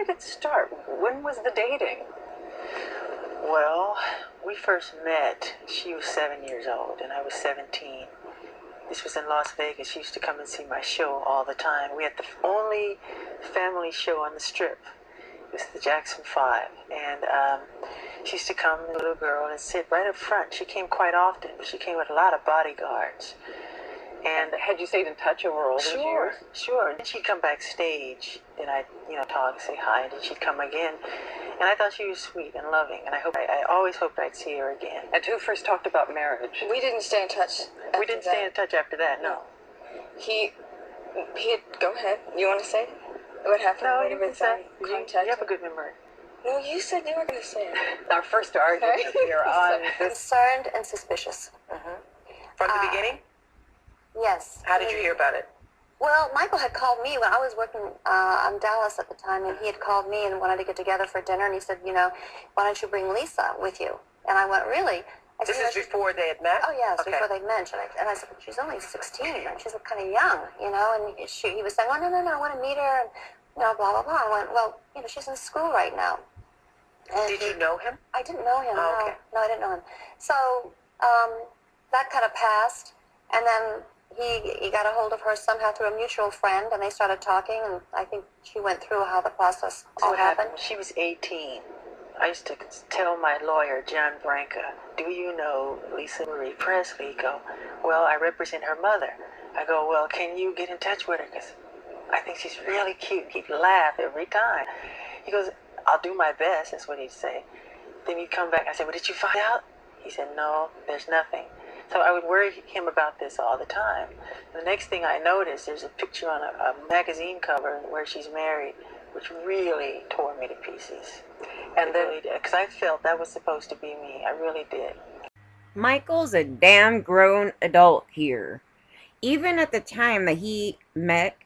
did it start? When was the dating? Well, we first met, she was 7 years old and I was 17. This was in Las Vegas. She used to come and see my show all the time. We had the only family show on the Strip. It was the Jackson 5. And she used to come, a little girl, and sit right up front. She came quite often, but she came with a lot of bodyguards. And had you stayed in touch over all those years? Sure. And then she'd come backstage, and I'd, talk, say hi, and then she'd come again. And I thought she was sweet and loving, and I always hoped I'd see her again. And who first talked about marriage? We didn't stay in touch. We didn't stay in touch after that, no. He go ahead. You want to say what happened? No, you can say. You have a good memory. No, you said you were going to say it. Our first argument here on concerned and suspicious. From the beginning? Yes. How did you hear about it? Well, Michael had called me when I was working in Dallas at the time, and he had called me and wanted to get together for dinner, and he said, why don't you bring Lisa with you? And I went, really? This is before they had met? Oh, yes, okay. Before they'd met. And I said, but she's only 16, and she's kind of young, and he was saying, oh, no, I want to meet her, and, blah, blah, blah. I went, well, she's in school right now. And did you know him? I didn't know him, oh, okay. No, I didn't know him. So that kind of passed, and then he got a hold of her somehow through a mutual friend, and they started talking, and I think she went through how the process all happened. She was 18. I used to tell my lawyer, John Branca, do you know Lisa Marie Presley? He go, well, I represent her mother. I go, well, can you get in touch with her? Because I think she's really cute. He'd laugh every time. He goes, I'll do my best, that's what he'd say. Then he'd come back, I said, well, did you find out? He said, no, there's nothing. So I would worry him about this all the time. The next thing I noticed, there's a picture on a magazine cover where she's married, which really tore me to pieces. And then, because I felt that was supposed to be me. I really did. Michael's a damn grown adult here. Even at the time that he met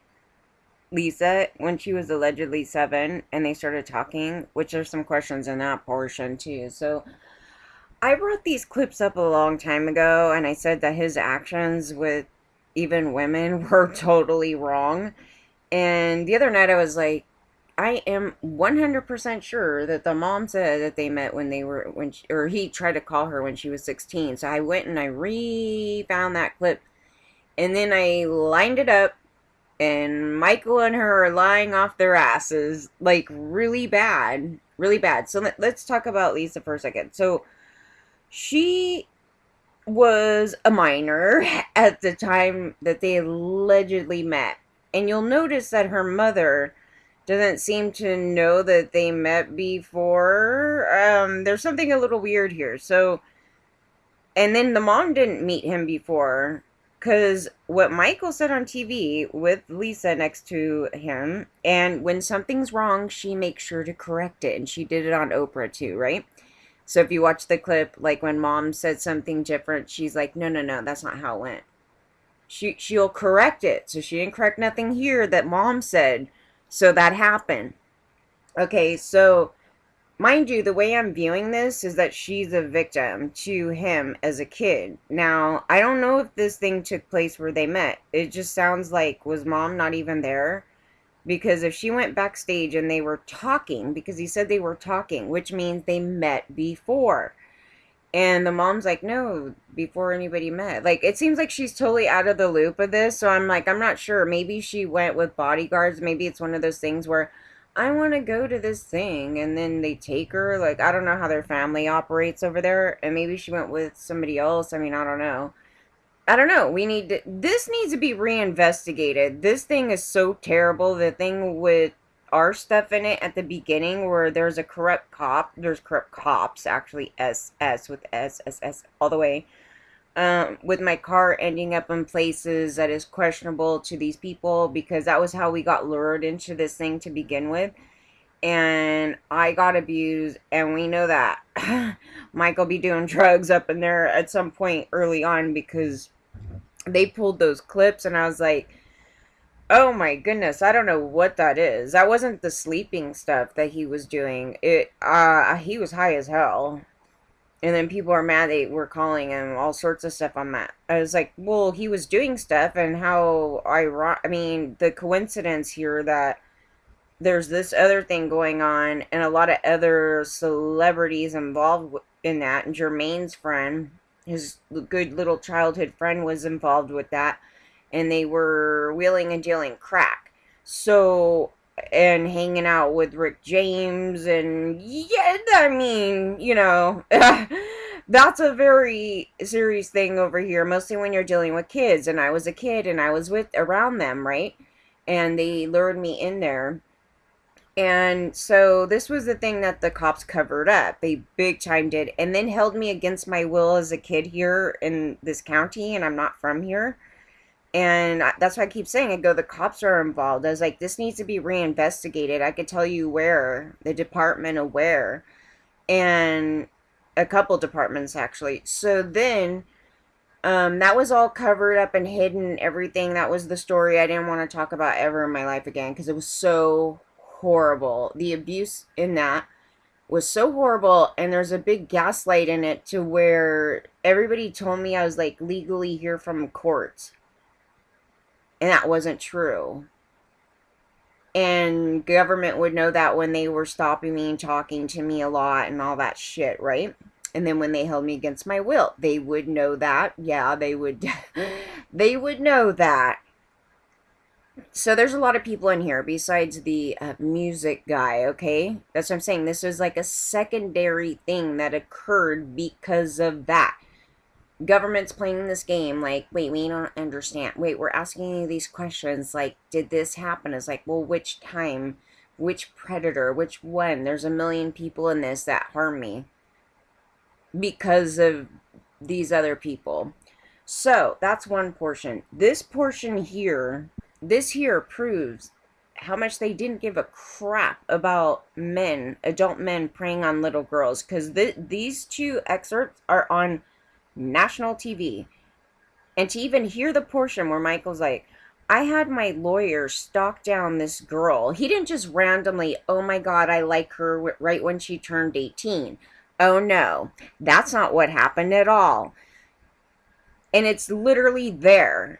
Lisa, when she was allegedly 7, and they started talking, which there's some questions in that portion too. So I brought these clips up a long time ago, and I said that his actions with even women were totally wrong. And the other night I was like, I am 100% sure that the mom said that they met or he tried to call her when she was 16. So I went and I re-found that clip, and then I lined it up, and Michael and her are lying off their asses, like really bad, really bad. So let's talk about Lisa for a second. So she was a minor at the time that they allegedly met. And you'll notice that her mother doesn't seem to know that they met before. There's something a little weird here. So, and then the mom didn't meet him before. Because what Michael said on TV with Lisa next to him, and when something's wrong, she makes sure to correct it. And she did it on Oprah too, right? So if you watch the clip, like when mom said something different, she's like, no, that's not how it went. She'll correct it. So she didn't correct nothing here that mom said. So that happened. Okay, so mind you, the way I'm viewing this is that she's a victim to him as a kid. Now, I don't know if this thing took place where they met. It just sounds like, was mom not even there? Because if she went backstage and they were talking, because he said they were talking, which means they met before. And the mom's like, no, before anybody met. Like, it seems like she's totally out of the loop of this. So I'm like, I'm not sure. Maybe she went with bodyguards. Maybe it's one of those things where I want to go to this thing, and then they take her. Like, I don't know how their family operates over there. And maybe she went with somebody else. I mean, I don't know. This needs to be reinvestigated. This thing is so terrible. The thing with our stuff in it at the beginning where there's a corrupt cop. There's corrupt cops, actually, SS with SSS all the way. With my car ending up in places that is questionable to these people, because that was how we got lured into this thing to begin with. And I got abused, and we know that. Michael be doing drugs up in there at some point early on, because they pulled those clips, and I was like, oh my goodness, I don't know what that is. That wasn't the sleeping stuff that he was doing. He was high as hell. And then people are mad they were calling him all sorts of stuff on that. I was like, well, he was doing stuff, and how the coincidence here that there's this other thing going on, and a lot of other celebrities involved in that. And Jermaine's friend, his good little childhood friend, was involved with that, and they were wheeling and dealing crack. So, and hanging out with Rick James, and yeah, I mean, you know, that's a very serious thing over here, mostly when you're dealing with kids. And I was a kid, and I was around them, right? And they lured me in there. And so this was the thing that the cops covered up. They big time did. And then held me against my will as a kid here in this county, and I'm not from here. And that's why I keep saying, I go, the cops are involved. I was like, this needs to be reinvestigated. I could tell you where, the department of where, and a couple departments actually. So then, that was all covered up and hidden, everything. That was the story I didn't want to talk about ever in my life again, because it was so horrible. The abuse in that was so horrible, and there's a big gaslight in it to where everybody told me I was like legally here from court. And that wasn't true. And government would know that when they were stopping me and talking to me a lot and all that shit, right? And then when they held me against my will, they would know that. Yeah, they would. They would know that. So there's a lot of people in here besides the music guy, okay? That's what I'm saying. This was like a secondary thing that occurred because of that. Government's playing this game like, wait, we don't understand. Wait, we're asking you these questions like, did this happen? It's like, well, which time? Which predator? Which one? There's a million people in this that harm me because of these other people. So that's one portion. This portion here, this here proves how much they didn't give a crap about men, adult men preying on little girls, because these two excerpts are on national TV. And to even hear the portion where Michael's like, I had my lawyer stalk down this girl. He didn't just randomly, oh my God, I like her right when she turned 18. Oh no, that's not what happened at all. And it's literally there.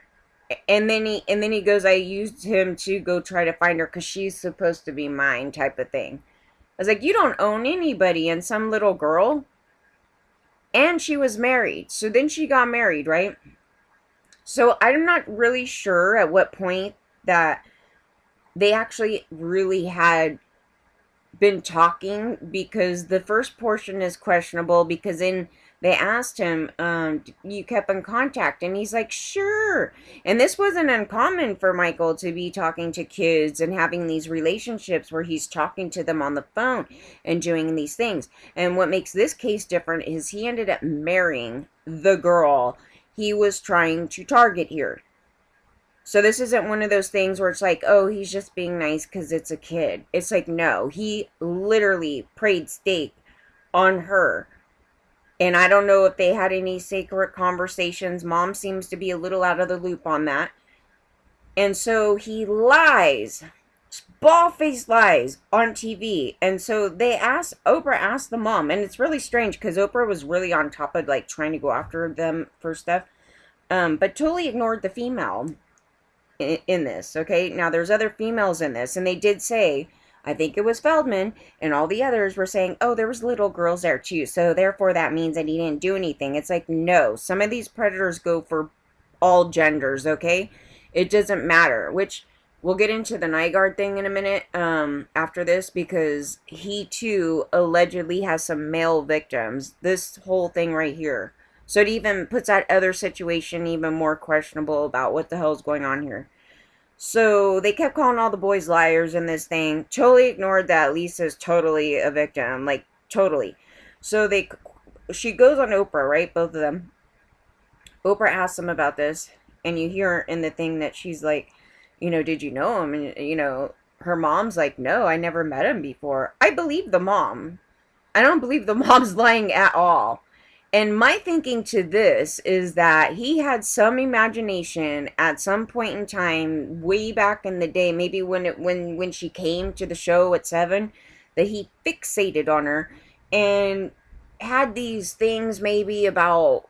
And then he goes, I used him to go try to find her because she's supposed to be mine, type of thing. I was like, you don't own anybody and some little girl. And she was married. So then she got married, right? So I'm not really sure at what point that they actually really had been talking, because the first portion is questionable, because then they asked him, you kept in contact? And he's like, sure. And this wasn't uncommon for Michael to be talking to kids and having these relationships where he's talking to them on the phone and doing these things. And what makes this case different is he ended up marrying the girl he was trying to target here. So this isn't one of those things where it's like, oh, he's just being nice because it's a kid. It's like, no, he literally prayed stake on her. And I don't know if they had any secret conversations. Mom seems to be a little out of the loop on that. And so he lies, bald-faced lies on TV. And so Oprah asked the mom, and it's really strange because Oprah was really on top of like trying to go after them for stuff, but totally ignored the female in this, okay? Now there's other females in this, and they did say, I think it was Feldman and all the others were saying, oh, there was little girls there too, so therefore that means that he didn't do anything. It's like, no, some of these predators go for all genders, okay? It doesn't matter, which we'll get into the Nygard thing in a minute after this, because he too allegedly has some male victims, this whole thing right here. So it even puts that other situation even more questionable about what the hell is going on here. So they kept calling all the boys liars in this thing. Totally ignored that Lisa's totally a victim. Like, totally. So she goes on Oprah, right? Both of them. Oprah asks them about this. And you hear in the thing that she's like, you know, did you know him? And, you know, her mom's like, no, I never met him before. I believe the mom. I don't believe the mom's lying at all. And my thinking to this is that he had some imagination at some point in time, way back in the day, maybe when she came to the show at 7, that he fixated on her and had these things maybe about,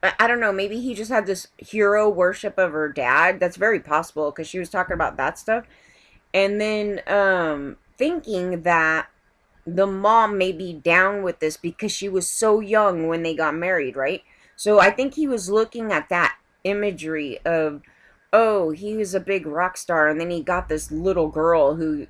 I don't know, maybe he just had this hero worship of her dad. That's very possible, because she was talking about that stuff. And then thinking that the mom may be down with this because she was so young when they got married, right? So I think he was looking at that imagery of, oh, he was a big rock star, and then he got this little girl who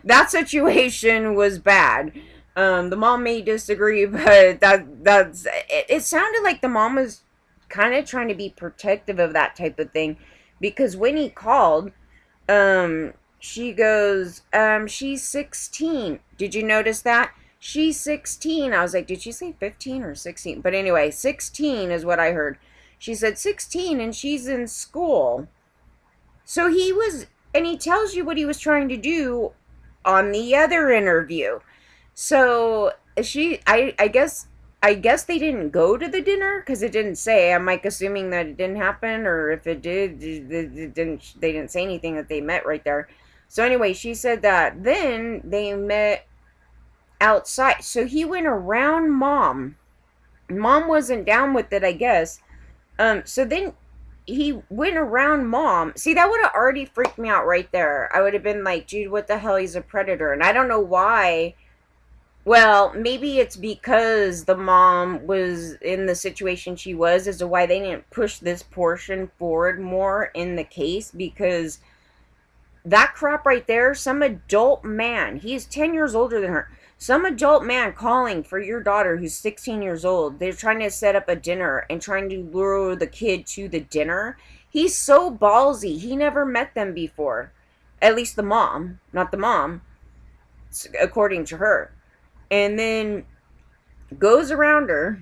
that situation was bad. The mom may disagree, but it sounded like the mom was kind of trying to be protective of that type of thing, because when he called, she goes, she's 16. Did you notice that? She's 16. I was like, did she say 15 or 16? But anyway, 16 is what I heard. She said 16 and she's in school. So he was, and he tells you what he was trying to do on the other interview. So I guess they didn't go to the dinner because it didn't say. I'm like assuming that it didn't happen, or if it did, they didn't say anything that they met right there. So anyway, she said that then they met outside. So he went around mom. Mom wasn't down with it, I guess. So then he went around mom. See, that would have already freaked me out right there. I would have been like, dude, what the hell? He's a predator. And I don't know why. Well, maybe it's because the mom was in the situation she was as to why they didn't push this portion forward more in the case, because that crap right there, some adult man, he's 10 years older than her, some adult man calling for your daughter who's 16 years old, they're trying to set up a dinner and trying to lure the kid to the dinner. He's so ballsy. He never met them before. At least the mom, not the mom, according to her. And then goes around her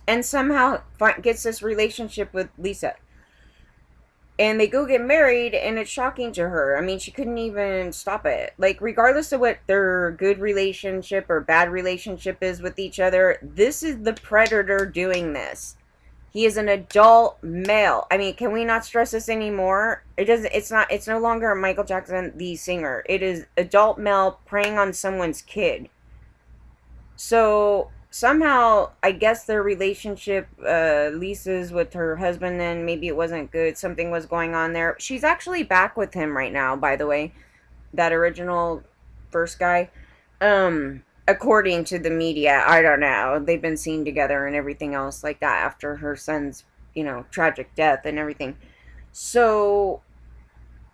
and somehow gets this relationship with Lisa. And they go get married, and it's shocking to her. I mean, she couldn't even stop it. Like, regardless of what their good relationship or bad relationship is with each other, this is the predator doing this. He is an adult male. I mean, can we not stress this anymore? It's no longer Michael Jackson, the singer. It is adult male preying on someone's kid. So somehow, I guess their relationship, Lisa's with her husband, then maybe it wasn't good. Something was going on there. She's actually back with him right now, by the way. That original first guy. According to the media, I don't know. They've been seen together and everything else like that after her son's, tragic death and everything. So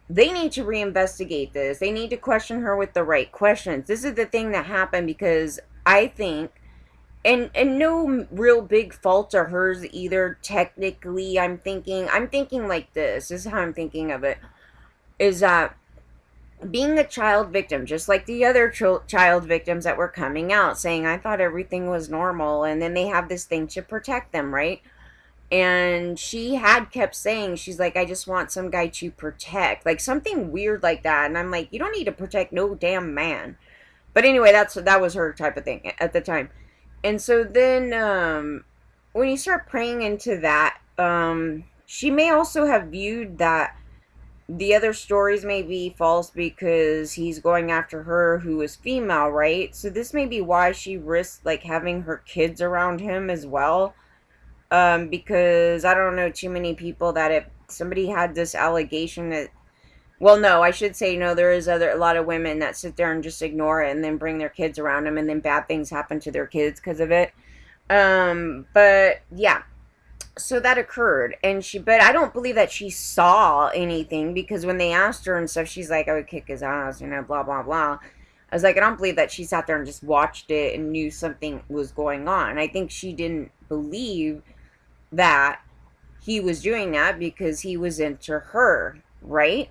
they need to reinvestigate this. They need to question her with the right questions. This is the thing that happened, because I think, and no real big fault of hers either, technically. I'm thinking like this is how I'm thinking of it, is that being a child victim, just like the other child victims that were coming out saying, I thought everything was normal, and then they have this thing to protect them, right? And she had kept saying, she's like, I just want some guy to protect, like something weird like that. And I'm like, you don't need to protect no damn man. But anyway, that was her type of thing at the time. And so then when you start praying into that, she may also have viewed that the other stories may be false because he's going after her who is female, right? So this may be why she risked like having her kids around him as well. Because I don't know too many people that if somebody had this allegation that, well, no, I should say no, there is a lot of women that sit there and just ignore it and then bring their kids around them, and then bad things happen to their kids because of it. But yeah, so that occurred, but I don't believe that she saw anything, because when they asked her and stuff, she's like, I would kick his ass, blah, blah, blah. I was like, I don't believe that she sat there and just watched it and knew something was going on. I think she didn't believe that he was doing that because he was into her, right?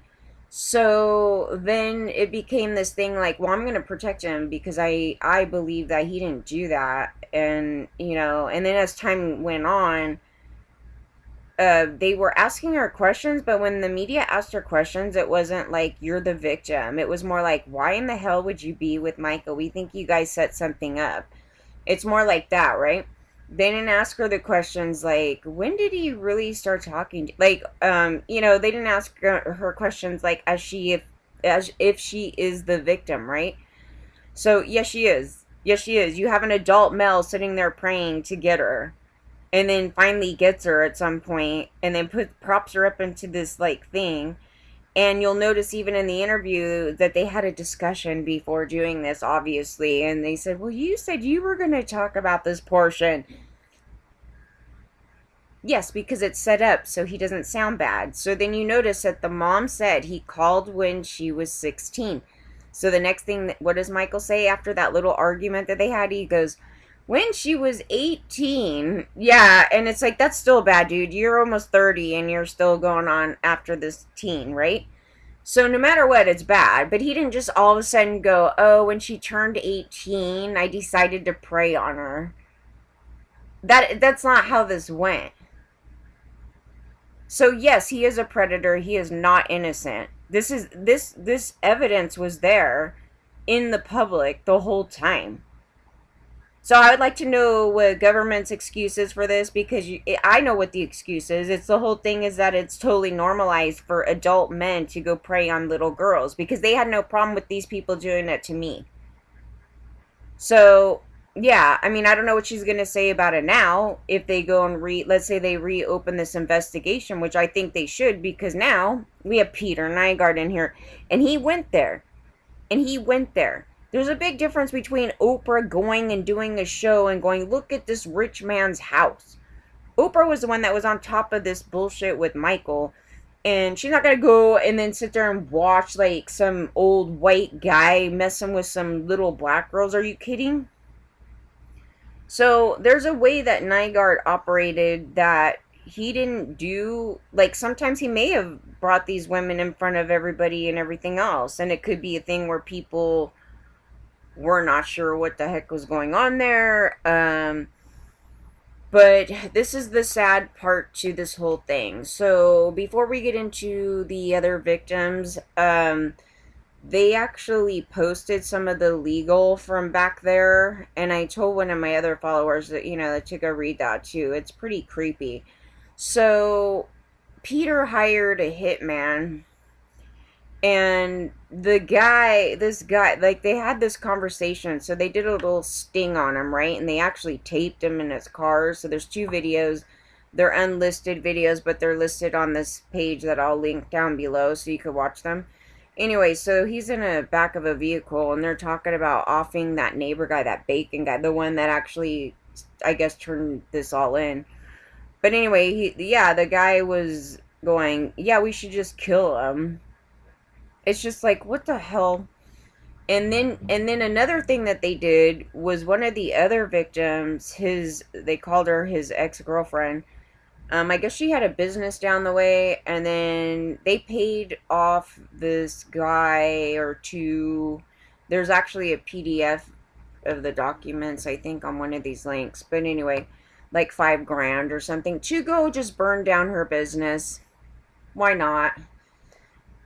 So then it became this thing like, well, I'm going to protect him because I believe that he didn't do that. And, and then as time went on, they were asking her questions, but when the media asked her questions, it wasn't like, you're the victim. It was more like, why in the hell would you be with Michael? We think you guys set something up. It's more like that, right? They didn't ask her the questions like, when did he really start talking? Like, they didn't ask her questions like, as if she is the victim, right? So, yes, she is. Yes, she is. You have an adult male sitting there praying to get her, and then finally gets her at some point, and then props her up into this, like, thing, And you'll notice even in the interview that they had a discussion before doing this, obviously. And they said, well, you said you were going to talk about this portion. Yes, because it's set up so he doesn't sound bad. So then you notice that the mom said he called when she was 16. So the next thing, what does Michael say after that little argument that they had? He goes, when she was 18. Yeah, and it's like, that's still bad, dude. You're almost 30 and you're still going on after this teen, right? So no matter what, it's bad. But he didn't just all of a sudden go, oh, when she turned 18, I decided to prey on her. That's not how this went. So yes, he is a predator. He is not innocent. This evidence was there in the public the whole time. So I would like to know what government's excuse is for this, because I know what the excuse is. It's the whole thing is that it's totally normalized for adult men to go prey on little girls, because they had no problem with these people doing it to me. So, yeah, I mean, I don't know what she's going to say about it now. If they go and let's say they reopen this investigation, which I think they should, because now we have Peter Nygard in here, and he went there. There's a big difference between Oprah going and doing a show and going, look at this rich man's house. Oprah was the one that was on top of this bullshit with Michael. And she's not going to go and then sit there and watch like some old white guy messing with some little black girls. Are you kidding? So there's a way that Nygard operated that he didn't do. Like, sometimes he may have brought these women in front of everybody and everything else. And it could be a thing where people were not sure what the heck was going on there. But this is the sad part to this whole thing. So before we get into the other victims, they actually posted some of the legal from back there. And I told one of my other followers that, to go read that too. It's pretty creepy. So Peter hired a hitman. And this guy, like, they had this conversation, so they did a little sting on him, right? And they actually taped him in his car. So there's 2 videos. They're unlisted videos, but they're listed on this page that I'll link down below so you can watch them. Anyway, so he's in the back of a vehicle, and they're talking about offing that neighbor guy, that bacon guy, the one that actually, I guess, turned this all in. But anyway, the guy was going, yeah, we should just kill him. It's just like, what the hell? And then another thing that they did was one of the other victims, they called her his ex-girlfriend. I guess she had a business down the way, and then they paid off this guy or 2. There's actually a PDF of the documents, I think, on one of these links. But anyway, like $5,000 or something to go just burn down her business. Why not?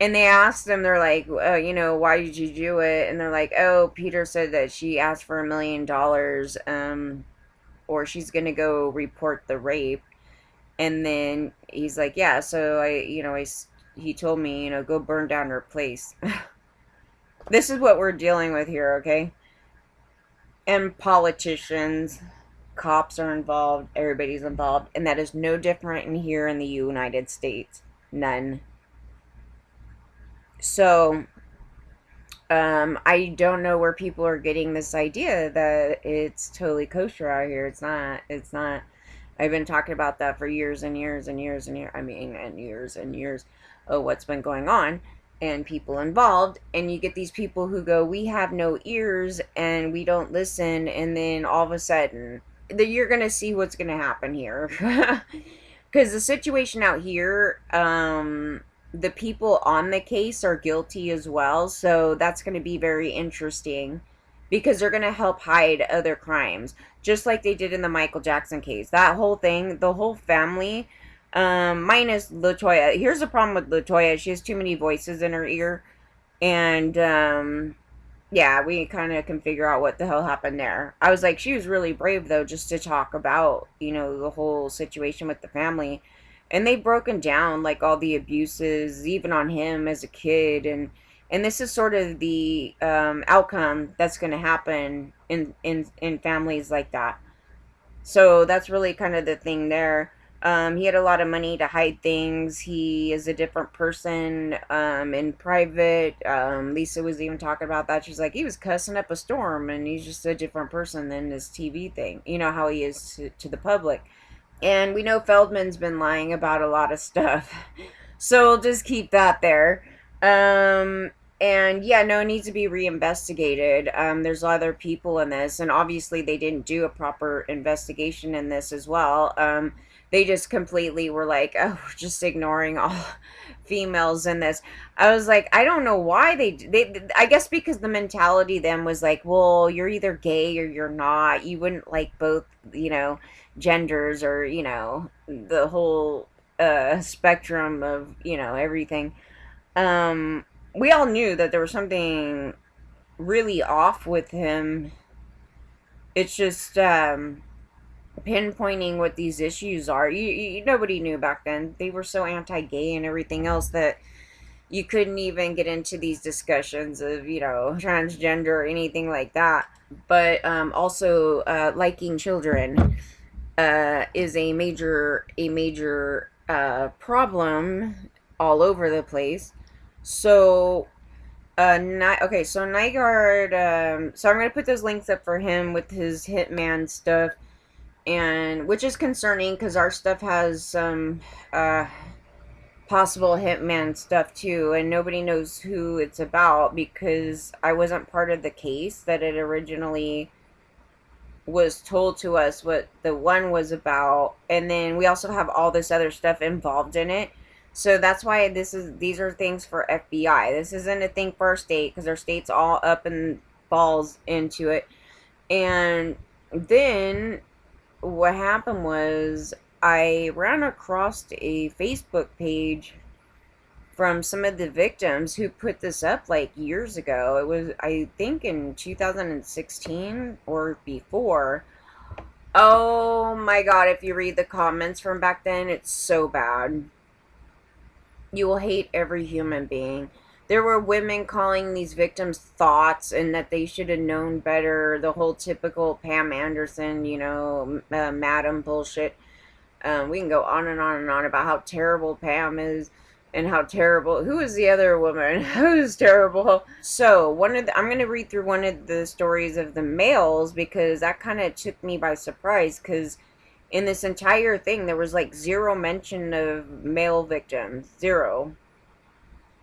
And they asked them, they're like, why did you do it? And they're like, oh, Peter said that she asked for $1 million, or she's going to go report the rape. And then he's like, yeah, so he told me, go burn down her place. This is what we're dealing with here, okay? And politicians, cops are involved, everybody's involved. And that is no different in here in the United States. None. So, I don't know where people are getting this idea that it's totally kosher out here. It's not. I've been talking about that for years and years and years and years. Years and years of what's been going on and people involved. And you get these people who go, we have no ears and we don't listen. And then all of a sudden, you're going to see what's going to happen here. Because the situation out here, the people on the case are guilty as well, so that's going to be very interesting because they're going to help hide other crimes, just like they did in the Michael Jackson case. That whole thing, the whole family, minus LaToya. Here's the problem with LaToya. She has too many voices in her ear, and yeah, we kind of can figure out what the hell happened there. I was like, she was really brave, though, just to talk about, the whole situation with the family. And they've broken down, like, all the abuses, even on him as a kid. And this is sort of the outcome that's going to happen in families like that. So that's really kind of the thing there. He had a lot of money to hide things. He is a different person in private. Lisa was even talking about that. She's like, he was cussing up a storm, and he's just a different person than this TV thing. You know how he is to the public. And we know Feldman's been lying about a lot of stuff. So we'll just keep that there. And yeah, no, it needs to be reinvestigated. There's other people in this, and obviously they didn't do a proper investigation in this as well. They just completely were like, oh, we're just ignoring all females in this. I was like, I don't know why they I guess because the mentality then was like, well, you're either gay or you're not. You wouldn't like both, genders, or, the whole spectrum of, everything. We all knew that there was something really off with him. It's just pinpointing what these issues are. Nobody knew back then. They were so anti-gay and everything else that you couldn't even get into these discussions of, transgender or anything like that. But also liking children is a major problem all over the place. So so Nygard, so I'm going to put those links up for him with his hitman stuff, and which is concerning because our stuff has some possible hitman stuff too, and nobody knows who it's about because I wasn't part of the case that it originally was told to us what the one was about, and then we also have all this other stuff involved in it. So that's why these are things for FBI. This isn't a thing for our state because our state's all up and balls into it. And then what happened was I ran across a Facebook page from some of the victims who put this up like years ago. It was, I think, in 2016 or before. Oh my god, if you read the comments from back then, it's so bad. You will hate every human being. There were women calling these victims thoughts and that they should have known better. The whole typical Pam Anderson, madam bullshit. We can go on and on and on about how terrible Pam is and how terrible. Who is the other woman? Who's terrible? So I'm going to read through one of the stories of the males because that kind of took me by surprise because in this entire thing, there was like zero mention of male victims. Zero.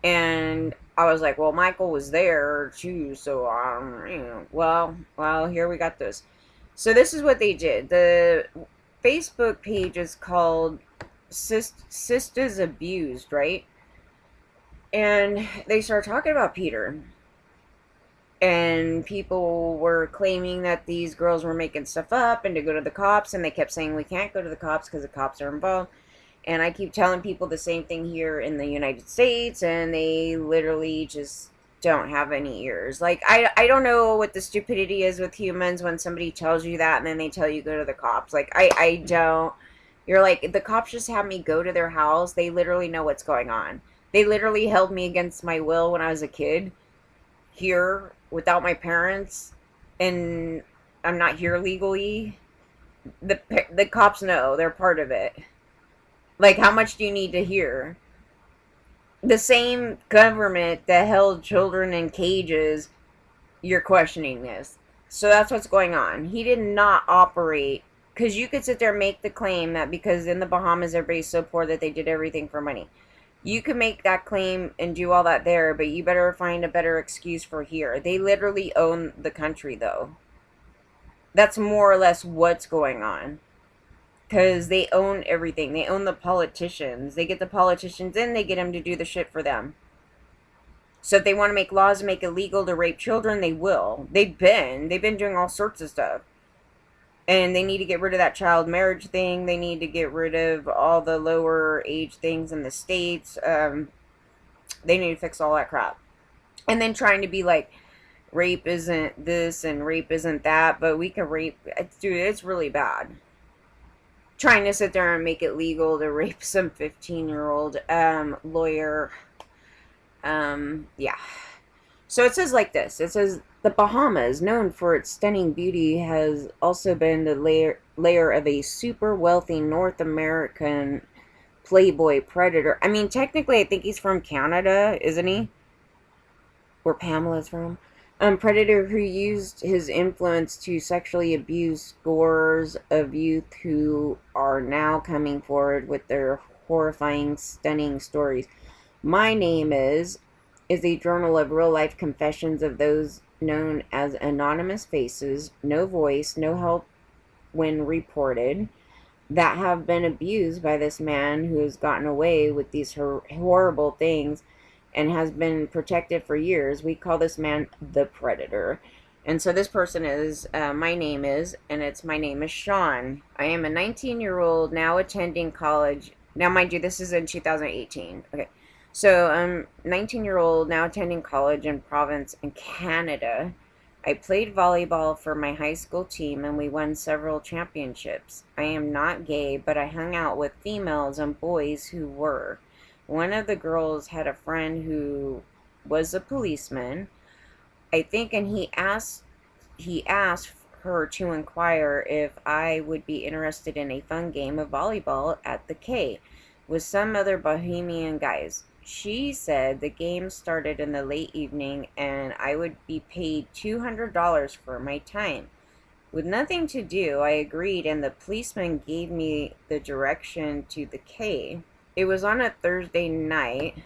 And I was like, well, Michael was there too, so, well, here we got this. So this is what they did. The Facebook page is called Sistah's Abused, right? And they started talking about Peter. And people were claiming that these girls were making stuff up and to go to the cops. And they kept saying, we can't go to the cops because the cops are involved. And I keep telling people the same thing here in the United States. And they literally just don't have any ears. Like, I don't know what the stupidity is with humans when somebody tells you that and then they tell you go to the cops. Like, I don't. You're like, the cops just had me go to their house. They literally know what's going on. They literally held me against my will when I was a kid here without my parents, and I'm not here legally. The cops know. They're part of it. Like, how much do you need to hear? The same government that held children in cages, you're questioning this. So that's what's going on. He did not operate, because you could sit there and make the claim that because in the Bahamas everybody's so poor that they did everything for money. You can make that claim and do all that there, but you better find a better excuse for here. They literally own the country, though. That's more or less what's going on. Because they own everything. They own the politicians. They get the politicians in, they get them to do the shit for them. So if they want to make laws and make it legal to rape children, they will. They've been doing all sorts of stuff. And they need to get rid of that child marriage thing. They need to get rid of all the lower age things in the states. They need to fix all that crap. And then trying to be like, rape isn't this and rape isn't that, but we can rape. Dude, it's really bad. Trying to sit there and make it legal to rape some 15-year-old lawyer. Yeah. So it says like this. It says, the The Bahamas, known for its stunning beauty, has also been the lair of a super wealthy North American playboy predator. I mean, technically, I think he's from Canada, isn't he? Where Pamela's from. Predator who used his influence to sexually abuse scores of youth who are now coming forward with their horrifying, stunning stories. My Name is a journal of real-life confessions of those known as anonymous faces, no voice, no help when reported, that have been abused by this man who has gotten away with these horrible things and has been protected for years. We call this man the Predator. And so this person is, my name is Sean. I am a 19-year-old now attending college. Now, mind you, this is in 2018. Okay. So I'm 19-year-old now attending college in Province in Canada. I played volleyball for my high school team and we won several championships. I am not gay, but I hung out with females and boys who were. One of the girls had a friend who was a policeman, I think, and he asked her to inquire if I would be interested in a fun game of volleyball at the K with some other Bohemian guys. She said the game started in the late evening and I would be paid $200 for my time. With nothing to do, I agreed, and the policeman gave me the direction to the K. It was on a Thursday night,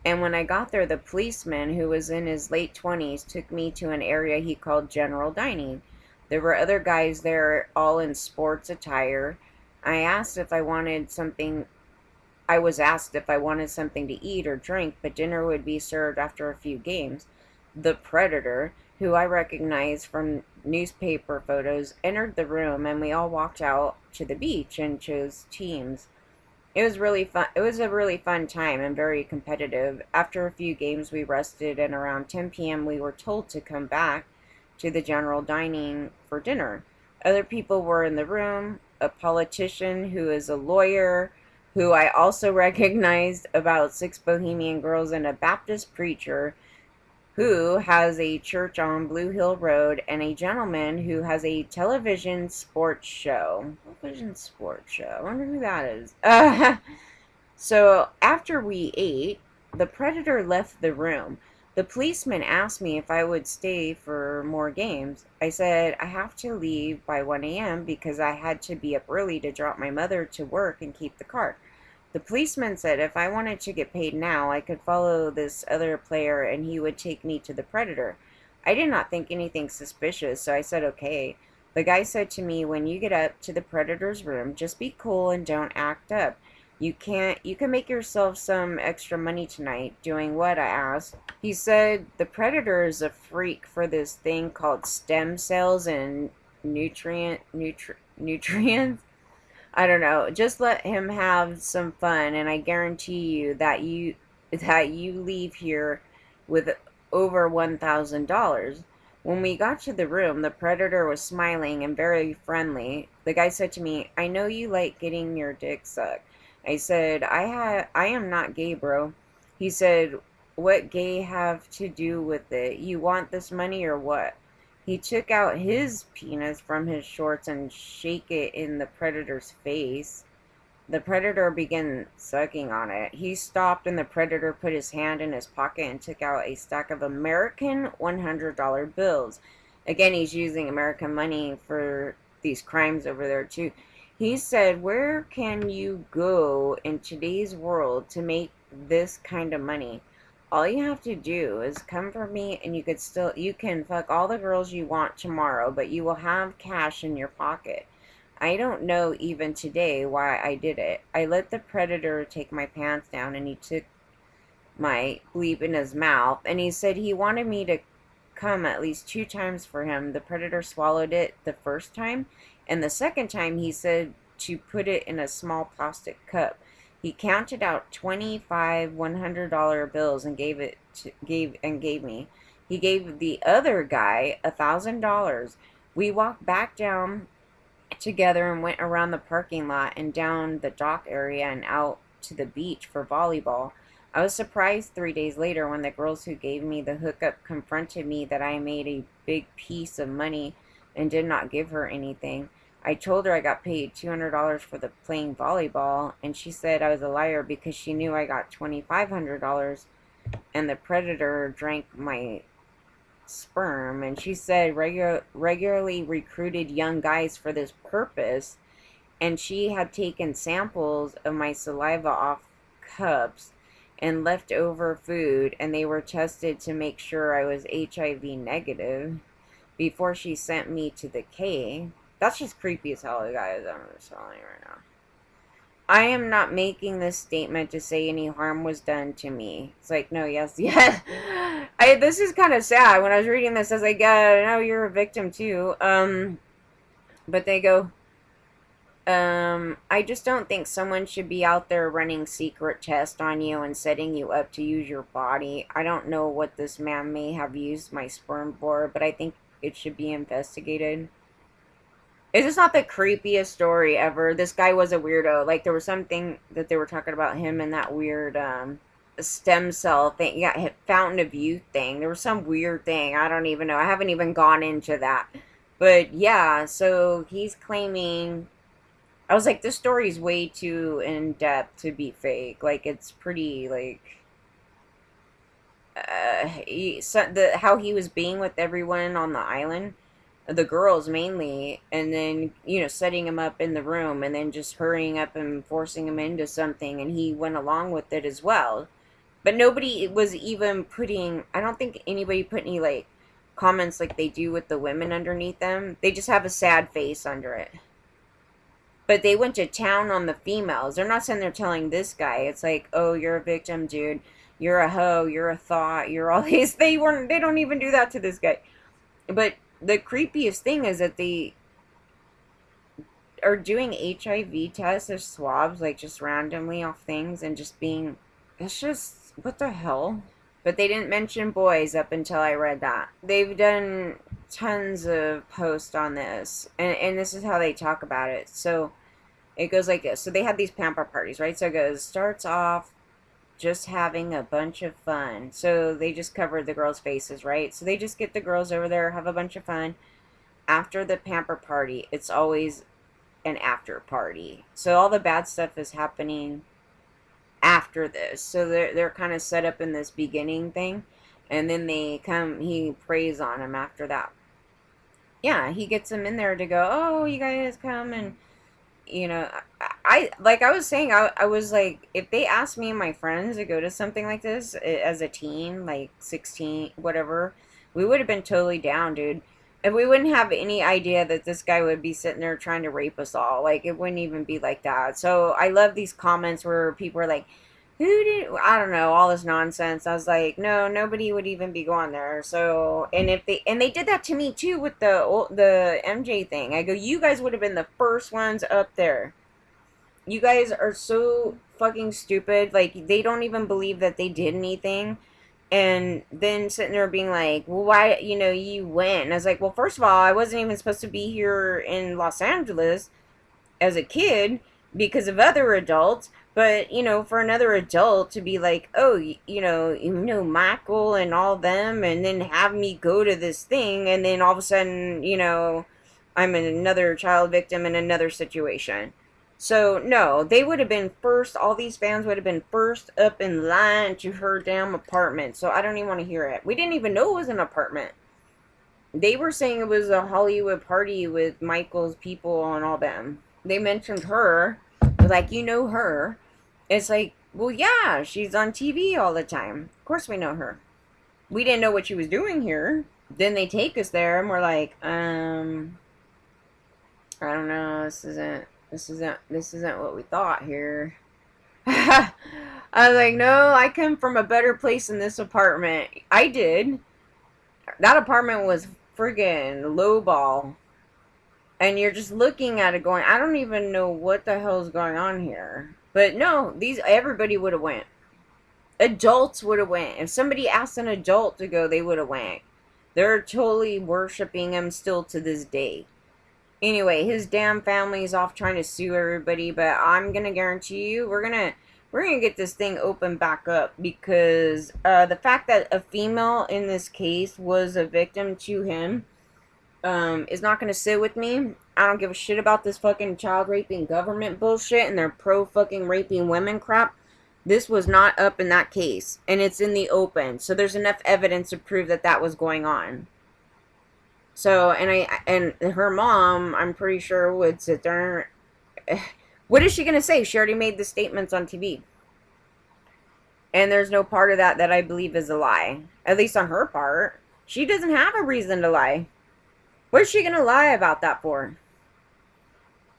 and when I got there, the policeman, who was in his late 20s, took me to an area he called general dining. There were other guys there, all in sports attire. I was asked if I wanted something to eat or drink, but dinner would be served after a few games. The Predator, who I recognized from newspaper photos, entered the room, and we all walked out to the beach and chose teams. It was really fun. It was a really fun time and very competitive. After a few games, we rested, and around 10 p.m. we were told to come back to the general dining for dinner. Other people were in the room, a politician who is a lawyer, who I also recognized, about 6 Bohemian girls, and a Baptist preacher who has a church on Blue Hill Road, and a gentleman who has a television sports show. Television sports show. I wonder who that is. So after we ate, the Predator left the room. The policeman asked me if I would stay for more games. I said I have to leave by 1 a.m. because I had to be up early to drop my mother to work and keep the car. The policeman said if I wanted to get paid now, I could follow this other player and he would take me to the Predator. I did not think anything suspicious, so I said okay. The guy said to me, when you get up to the Predator's room, just be cool and don't act up. You can make yourself some extra money tonight. Doing what? I asked. He said the Predator is a freak for this thing called stem cells and nutrients. I don't know. Just let him have some fun, and I guarantee you that you leave here with over $1,000. When we got to the room, the Predator was smiling and very friendly. The guy said to me, I know you like getting your dick sucked. I said, I am not gay, bro. He said, what gay have to do with it? You want this money or what? He took out his penis from his shorts and shake it in the Predator's face. The Predator began sucking on it. He stopped and the Predator put his hand in his pocket and took out a stack of American $100 bills. Again, he's using American money for these crimes over there too. He said, where can you go in today's world to make this kind of money? All you have to do is come for me and you can fuck all the girls you want tomorrow, but you will have cash in your pocket. I don't know even today why I did it. I let the Predator take my pants down and he took my bleep in his mouth and he said he wanted me to come at least 2 times for him. The Predator swallowed it the first time, and the second time he said to put it in a small plastic cup. He counted out 25 $100 bills and gave me. He gave the other guy $1,000. We walked back down together and went around the parking lot and down the dock area and out to the beach for volleyball. I was surprised 3 days later when the girls who gave me the hookup confronted me that I made a big piece of money and did not give her anything. I told her I got paid $200 for the playing volleyball, and she said I was a liar because she knew I got $2,500 and the predator drank my sperm. And she said regularly recruited young guys for this purpose, and she had taken samples of my saliva off cups and leftover food, and they were tested to make sure I was HIV negative before she sent me to the K. That's just creepy as hell, guys. I'm just telling you right now. I am not making this statement to say any harm was done to me. It's like, no, yes, yes. This is kind of sad. When I was reading this, I was like, yeah, no, you're a victim too. But they go, I just don't think someone should be out there running secret tests on you and setting you up to use your body. I don't know what this man may have used my sperm for, but I think it should be investigated. It's just not the creepiest story ever. This guy was a weirdo. Like, there was something that they were talking about him and that weird, stem cell thing. Yeah, fountain of youth thing. There was some weird thing. I don't even know. I haven't even gone into that. But, yeah, so he's claiming... I was like, this story's way too in-depth to be fake. Like, it's pretty, like... how he was being with everyone on the island, the girls mainly, and then, you know, setting him up in the room, and then just hurrying up and forcing him into something, and he went along with it as well. But nobody was even putting... I don't think anybody put any, like, comments like they do with the women underneath them. They just have a sad face under it. But they went to town on the females. They're not sitting there telling this guy. It's like, oh, you're a victim, dude. You're a hoe. You're a thought. You're all these. They don't even do that to this guy. But the creepiest thing is that they are doing HIV tests or swabs, like, just randomly off things and just being... It's just... What the hell? But they didn't mention boys up until I read that. They've done tons of posts on this. And this is how they talk about it. So... It goes like this. So they had these pamper parties, right? So it goes, starts off just having a bunch of fun. So they just covered the girls' faces, right? So they just get the girls over there, have a bunch of fun. After the pamper party, it's always an after party. So all the bad stuff is happening after this. So they're kind of set up in this beginning thing. And then he preys on them after that. Yeah, he gets them in there to go, oh, you guys come and... You know, like I was saying, I was like, if they asked me and my friends to go to something like this as a teen, like 16, whatever, we would have been totally down, dude. And we wouldn't have any idea that this guy would be sitting there trying to rape us all. Like, it wouldn't even be like that. So I love these comments where people are like, I don't know, all this nonsense. I was like, no, nobody would even be going there. So, and they did that to me too with the MJ thing. I go, you guys would have been the first ones up there. You guys are so fucking stupid. Like, they don't even believe that they did anything. And then sitting there being like, well, why, you went. And I was like, well, first of all, I wasn't even supposed to be here in Los Angeles as a kid because of other adults. But, for another adult to be like, oh, Michael and all them, and then have me go to this thing, and then all of a sudden, I'm another child victim in another situation. So, no, they would have been first, all these fans would have been first up in line to her damn apartment. So I don't even want to hear it. We didn't even know it was an apartment. They were saying it was a Hollywood party with Michael's people and all them. They mentioned her. Like, her. It's like, well, yeah, she's on TV all the time. Of course we know her. We didn't know what she was doing here. Then they take us there, and we're like, I don't know, this isn't what we thought here. I was like, no, I come from a better place than this apartment. I did. That apartment was friggin' lowball. And you're just looking at it going, I don't even know what the hell is going on here. But no, everybody would have went. Adults would have went. If somebody asked an adult to go, they would have went. They're totally worshiping him still to this day. Anyway, his damn family is off trying to sue everybody, but I'm going to guarantee you, we're going we're going to get this thing open back up, because the fact that a female in this case was a victim to him is not going to sit with me. I don't give a shit about this fucking child raping government bullshit and their pro fucking raping women crap. This was not up in that case, and it's in the open. So there's enough evidence to prove that that was going on. So, and her mom, I'm pretty sure, would sit there. What is she going to say? She already made the statements on TV. And there's no part of that I believe is a lie. At least on her part. She doesn't have a reason to lie. What is she going to lie about that for?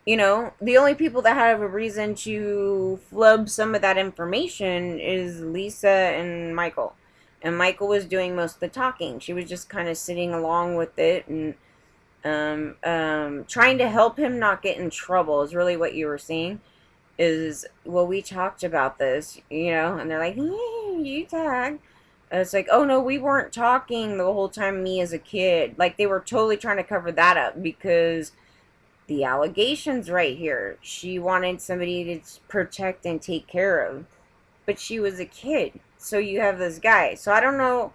You know, the only people that have a reason to flub some of that information is Lisa and Michael. And Michael was doing most of the talking. She was just kind of sitting along with it and trying to help him not get in trouble is really what you were seeing. Is, well, we talked about this, you know, and they're like, yeah, you tag. And it's like, oh no, we weren't talking the whole time, me as a kid. Like, they were totally trying to cover that up because the allegations right here, she wanted somebody to protect and take care of, but she was a kid. So you have this guy. So I don't know,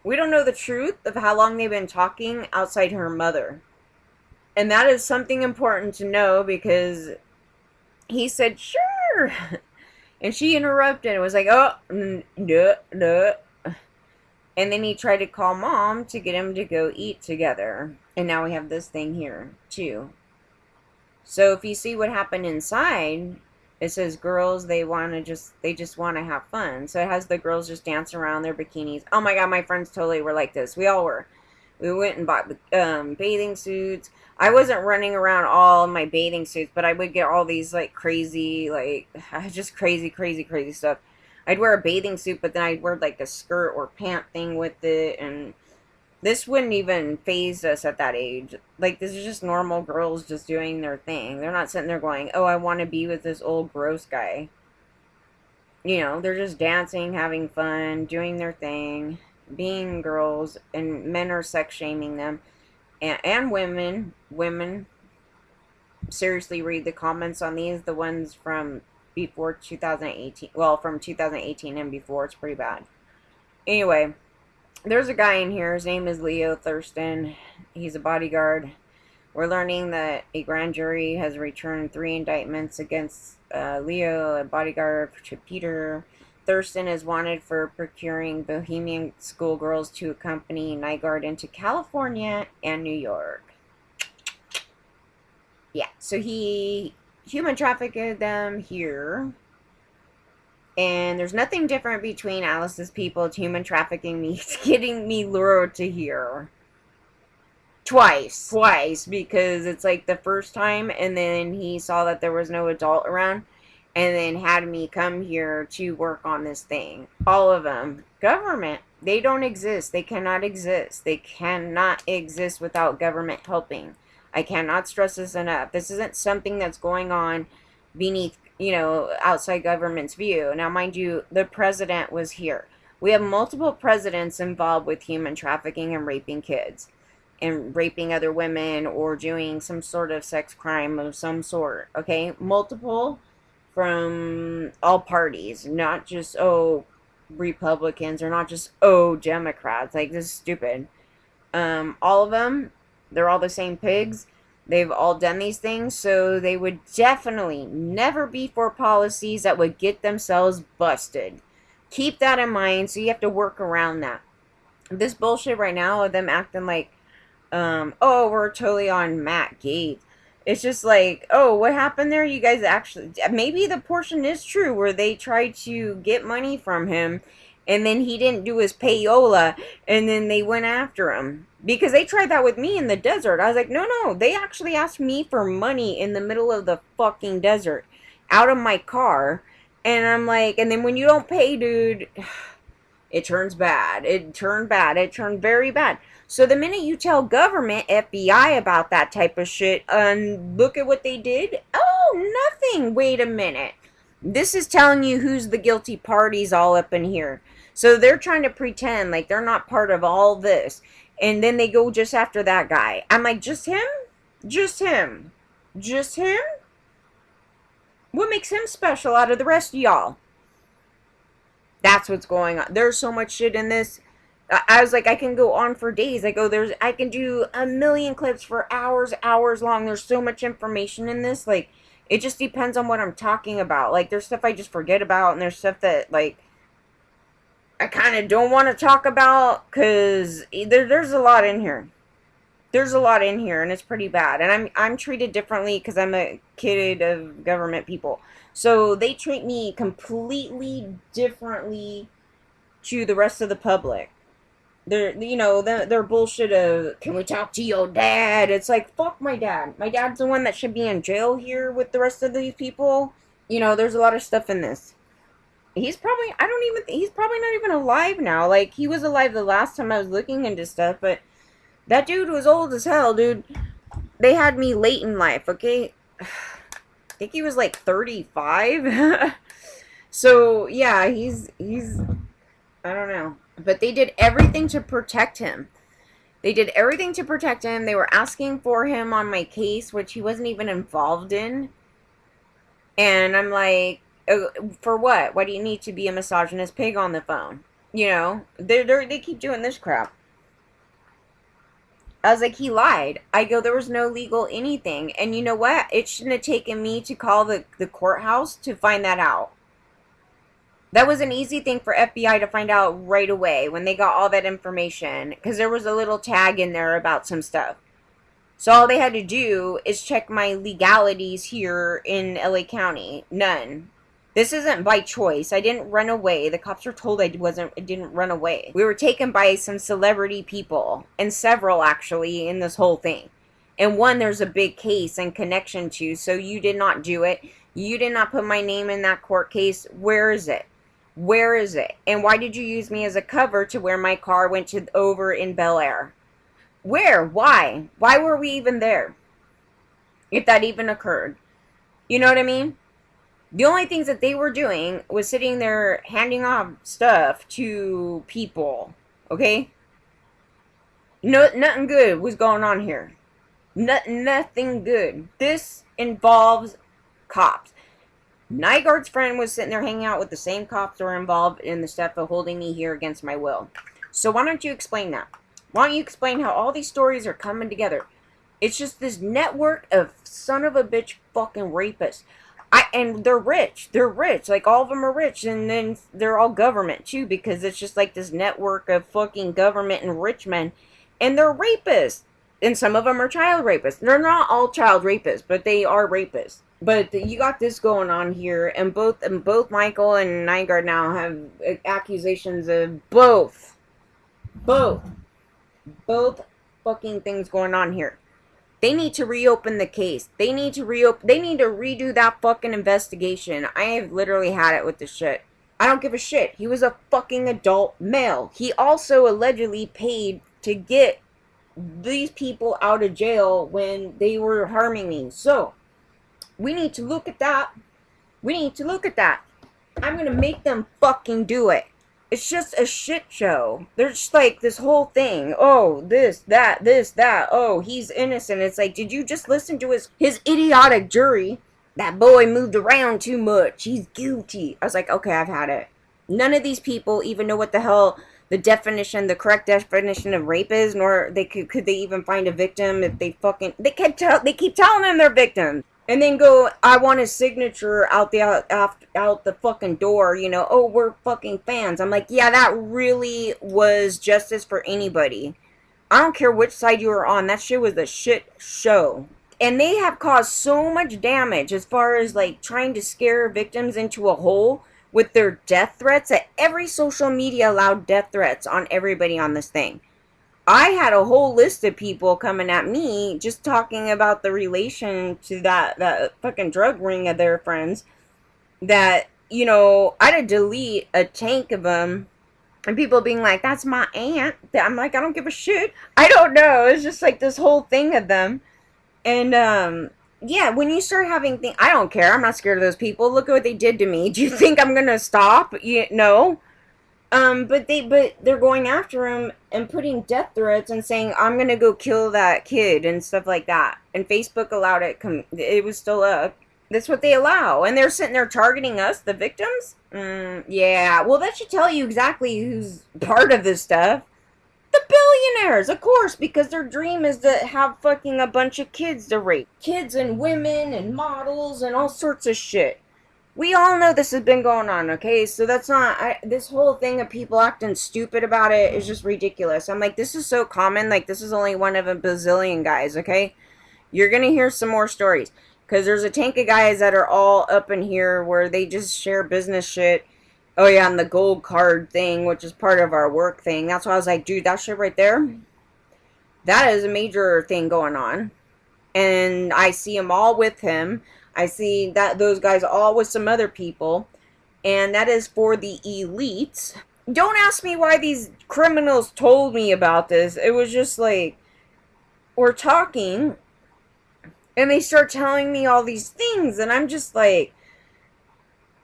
we don't know the truth of how long they've been talking outside her mother. And that is something important to know, because he said, sure. And she interrupted and was like, oh, no. And then he tried to call mom to get him to go eat together. And now we have this thing here, too. So if you see what happened inside, it says girls, they just want to have fun. So it has the girls just dance around their bikinis. Oh my God, my friends totally were like this. We all were. We went and bought bathing suits. I wasn't running around all in my bathing suits, but I would get all these like crazy, like just crazy stuff. I'd wear a bathing suit, but then I'd wear like a skirt or pant thing with it, and this wouldn't even faze us at that age. Like, this is just normal girls just doing their thing. They're not sitting there going, oh, I want to be with this old gross guy. You know, they're just dancing, having fun, doing their thing, being girls, and men are sex shaming them. And women, seriously, read the comments on these, the ones from before 2018, well, from 2018 and before. It's pretty bad. Anyway, there's a guy in here, his name is Leo Thurston, he's a bodyguard. We're learning that a grand jury has returned 3 indictments against Leo, a bodyguard, to Peter. Thurston is wanted for procuring Bohemian schoolgirls to accompany Nygard into California and New York. Yeah, so he human trafficked them here. And there's nothing different between Alice's people to human trafficking me, getting me lured to here. Twice, because it's like the first time, and then he saw that there was no adult around, and then had me come here to work on this thing. All of them. Government. They don't exist. They cannot exist. They cannot exist without government helping. I cannot stress this enough. This isn't something that's going on beneath, you know, outside government's view. Now, mind you, the president was here. We have multiple presidents involved with human trafficking and raping kids. And raping other women or doing some sort of sex crime of some sort. Okay? Multiple from all parties, not just, oh, Republicans, or not just, oh, Democrats. Like, this is stupid. All of them, they're all the same pigs. They've all done these things, so they would definitely never be for policies that would get themselves busted. Keep that in mind, so you have to work around that. This bullshit right now of them acting like, oh, we're totally on Matt Gaetz. It's just like, oh, what happened there? You guys actually, maybe the portion is true where they tried to get money from him and then he didn't do his payola and then they went after him. Because they tried that with me in the desert. I was like, no, they actually asked me for money in the middle of the fucking desert out of my car. And I'm like, and then when you don't pay, dude, it turns bad. It turned bad. It turned very bad. So the minute you tell government, FBI, about that type of shit, and look at what they did. Oh, nothing. Wait a minute. This is telling you who's the guilty parties all up in here. So they're trying to pretend like they're not part of all this. And then they go just after that guy. I'm like, just him? Just him? Just him? What makes him special out of the rest of y'all? That's what's going on. There's so much shit in this. I was like, I can go on for days. I can do a million clips for hours long. There's so much information in this. Like, it just depends on what I'm talking about. Like, there's stuff I just forget about, and there's stuff that, like, I kind of don't want to talk about, because there's a lot in here. There's a lot in here, and it's pretty bad. And I'm treated differently because I'm a kid of government people. So they treat me completely differently to the rest of the public. Their bullshit of, can we talk to your dad? It's like, fuck my dad. My dad's the one that should be in jail here with the rest of these people. There's a lot of stuff in this. He's probably not even alive now. Like, he was alive the last time I was looking into stuff, but that dude was old as hell, dude. They had me late in life, okay? I think he was like 35. So, yeah, he's I don't know. But they did everything to protect him. They were asking for him on my case, which he wasn't even involved in. And I'm like, for what? Why do you need to be a misogynist pig on the phone? They keep doing this crap. I was like, he lied. I go, there was no legal anything. And you know what? It shouldn't have taken me to call the courthouse to find that out. That was an easy thing for FBI to find out right away when they got all that information. Because there was a little tag in there about some stuff. So all they had to do is check my legalities here in LA County. None. This isn't by choice. I didn't run away. The cops were told I didn't run away. We were taken by some celebrity people. And several, actually, in this whole thing. And one there's a big case and connection to. So you did not do it. You did not put my name in that court case. Where is it? Where is it? And why did you use me as a cover to where my car went over in Bel Air? Where? Why? Why were we even there? If that even occurred. You know what I mean? The only things that they were doing was sitting there handing off stuff to people. Okay? Nothing good was going on here. Nothing good. This involves cops. Nygard's friend was sitting there hanging out with the same cops that were involved in the stuff of holding me here against my will. So why don't you explain that? Why don't you explain how all these stories are coming together? It's just this network of son of a bitch fucking rapists. And they're rich. They're rich. Like, all of them are rich. And then they're all government, too. Because it's just like this network of fucking government and rich men. And they're rapists. And some of them are child rapists. They're not all child rapists, but they are rapists. But you got this going on here, and both Michael and Nygard now have accusations of both fucking things going on here. They need to reopen the case. They need to redo that fucking investigation. I have literally had it with this shit. I don't give a shit. He was a fucking adult male. He also allegedly paid to get these people out of jail when they were harming me. So we need to look at that. I'm going to make them fucking do it. It's just a shit show. There's just like this whole thing. Oh, this, that. Oh, he's innocent. It's like, did you just listen to his idiotic jury? That boy moved around too much. He's guilty. I was like, okay, I've had it. None of these people even know what the hell the correct definition of rape is, nor could they even find a victim if they keep telling them they're victims. And then go, I want his signature out the fucking door, oh, we're fucking fans. I'm like, yeah, that really was justice for anybody. I don't care which side you were on, that shit was a shit show. And they have caused so much damage as far as, like, trying to scare victims into a hole with their death threats, that every social media allowed death threats on everybody on this thing. I had a whole list of people coming at me just talking about the relation to that fucking drug ring of their friends that, I had to delete a tank of them, and people being like, that's my aunt. I'm like, I don't give a shit. I don't know. It's just like this whole thing of them. And, yeah, when you start having things, I don't care. I'm not scared of those people. Look at what they did to me. Do you think I'm going to stop? No. But they're going after him and putting death threats and saying, I'm gonna go kill that kid and stuff like that. And Facebook allowed it. It was still up. That's what they allow. And they're sitting there targeting us, the victims? Yeah. Well, that should tell you exactly who's part of this stuff. The billionaires, of course, because their dream is to have fucking a bunch of kids to rape. Kids and women and models and all sorts of shit. We all know this has been going on, okay? So that's not... this whole thing of people acting stupid about it is just ridiculous. I'm like, this is so common. Like, this is only one of a bazillion guys, okay? You're gonna hear some more stories. Because there's a tank of guys that are all up in here where they just share business shit. Oh yeah, and the gold card thing, which is part of our work thing. That's why I was like, dude, that shit right there, that is a major thing going on. And I see them all with him. I see that those guys all with some other people. And that is for the elites. Don't ask me why these criminals told me about this. It was just like, we're talking... and they start telling me all these things, and I'm just like,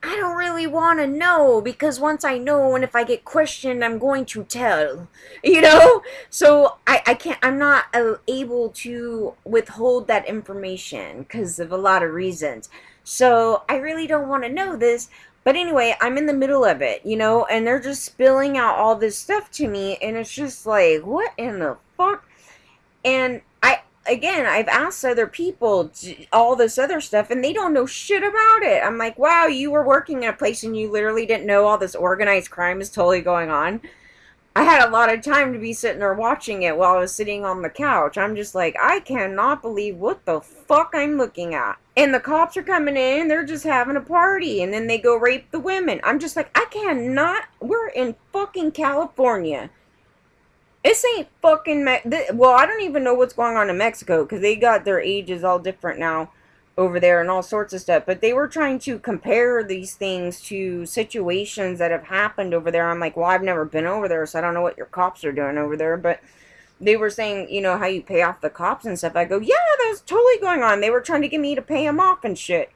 I don't really want to know, because once I know, and if I get questioned, I'm going to tell, you know? So I can't, I'm not able to withhold that information because of a lot of reasons. So I really don't want to know this. But anyway, I'm in the middle of it, you know, and they're just spilling out all this stuff to me, and it's just like, what in the fuck? And again, I've asked other people all this other stuff, and they don't know shit about it. I'm like, wow, you were working in a place and you literally didn't know all this organized crime is totally going on. I had a lot of time to be sitting there watching it while I was sitting on the couch. I'm just like, I cannot believe what the fuck I'm looking at. And the cops are coming in, they're just having a party, and then they go rape the women. I'm just like, I cannot, we're in fucking California. This ain't fucking... well, I don't even know what's going on in Mexico, because they got their ages all different now over there and all sorts of stuff. But they were trying to compare these things to situations that have happened over there. I'm like, well, I've never been over there, so I don't know what your cops are doing over there. But they were saying, you know, how you pay off the cops and stuff. I go, yeah, that's totally going on. They were trying to get me to pay them off and shit.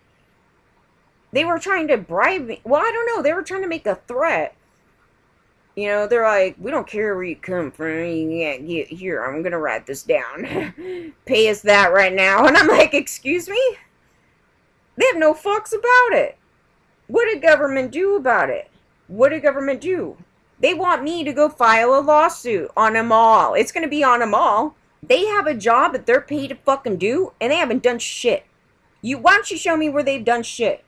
They were trying to bribe me. Well, I don't know. They were trying to make a threat. You know, they're like, we don't care where you come from. Yeah, here, I'm going to write this down. Pay us that right now. And I'm like, excuse me? They have no fucks about it. What did government do about it? What did government do? They want me to go file a lawsuit on them all. It's going to be on them all. They have a job that they're paid to fucking do, and they haven't done shit. Why don't you show me where they've done shit?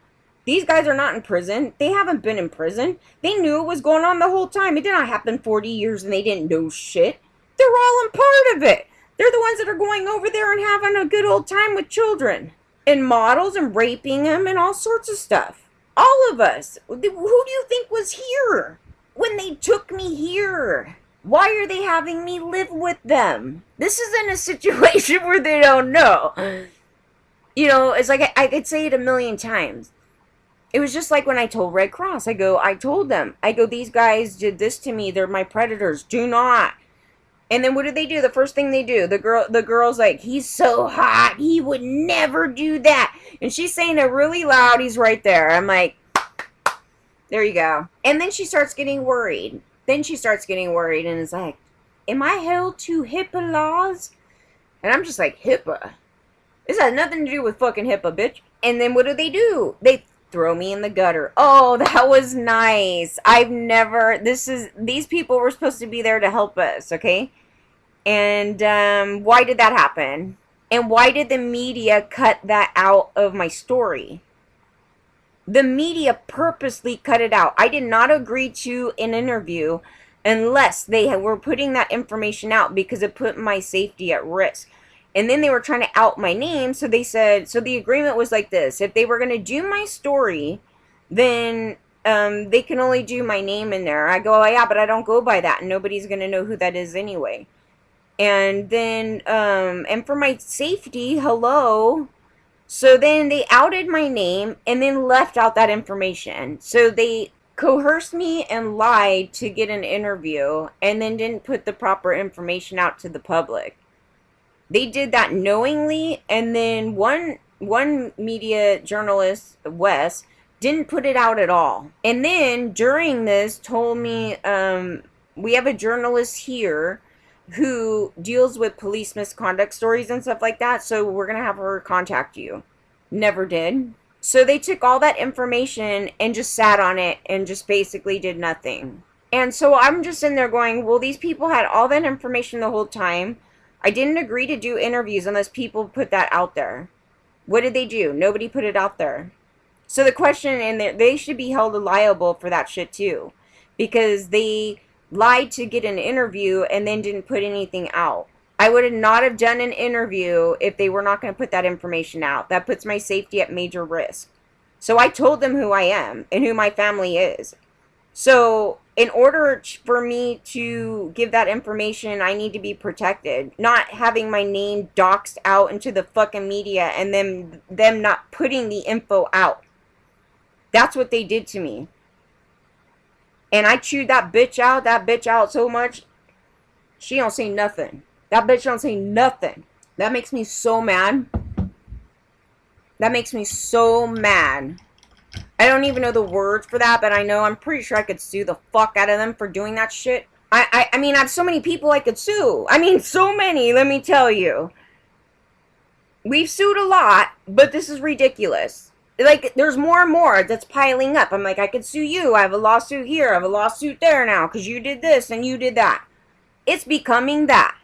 These guys are not in prison. They haven't been in prison. They knew it was going on the whole time. It did not happen 40 years and they didn't know shit. They're all in part of it. They're the ones that are going over there and having a good old time with children. And models and raping them and all sorts of stuff. All of us. Who do you think was here when they took me here? Why are they having me live with them? This isn't a situation where they don't know. You know, it's like I could say it a million times. It was just like when I told Red Cross. I told them. These guys did this to me. They're my predators. Do not. And then what did they do? The first thing they do, the girl's like, he's so hot. He would never do that. And she's saying it really loud. He's right there. I'm like, there you go. And then she starts getting worried. And is like, am I held to HIPAA laws? And I'm just like, HIPAA? This has nothing to do with fucking HIPAA, bitch. And then what do? They throw me in the gutter. Oh, that was nice. These people were supposed to be there to help us, okay? And why did that happen? And why did the media cut that out of my story? The media purposely cut it out. I did not agree to an interview unless they were putting that information out because it put my safety at risk. And then they were trying to out my name, so they said, so the agreement was like this. If they were going to do my story, then they can only do my name in there. I go, oh, yeah, but I don't go by that, and nobody's going to know who that is anyway. And then, and for my safety, hello. So then they outed my name and then left out that information. So they coerced me and lied to get an interview and then didn't put the proper information out to the public. They did that knowingly, and then one media journalist, Wes, didn't put it out at all. And then during this told me, we have a journalist here who deals with police misconduct stories and stuff like that, so we're going to have her contact you. Never did. So they took all that information and just sat on it and just basically did nothing. And so I'm just in there going, well, these people had all that information the whole time. I didn't agree to do interviews unless people put that out there. What did they do? Nobody put it out there. So the question, and they should be held liable for that shit too. Because they lied to get an interview and then didn't put anything out. I would not have done an interview if they were not going to put that information out. That puts my safety at major risk. So I told them who I am and who my family is. So in order for me to give that information, I need to be protected. Not having my name doxed out into the fucking media and them not putting the info out. That's what they did to me. And I chewed that bitch out so much, she don't say nothing. That bitch don't say nothing. That makes me so mad. That makes me so mad. I don't even know the words for that, but I'm pretty sure I could sue the fuck out of them for doing that shit. I mean, I have so many people I could sue. I mean, so many, let me tell you. We've sued a lot, but this is ridiculous. Like, there's more and more that's piling up. I'm like, I could sue you. I have a lawsuit here. I have a lawsuit there now because you did this and you did that. It's becoming that.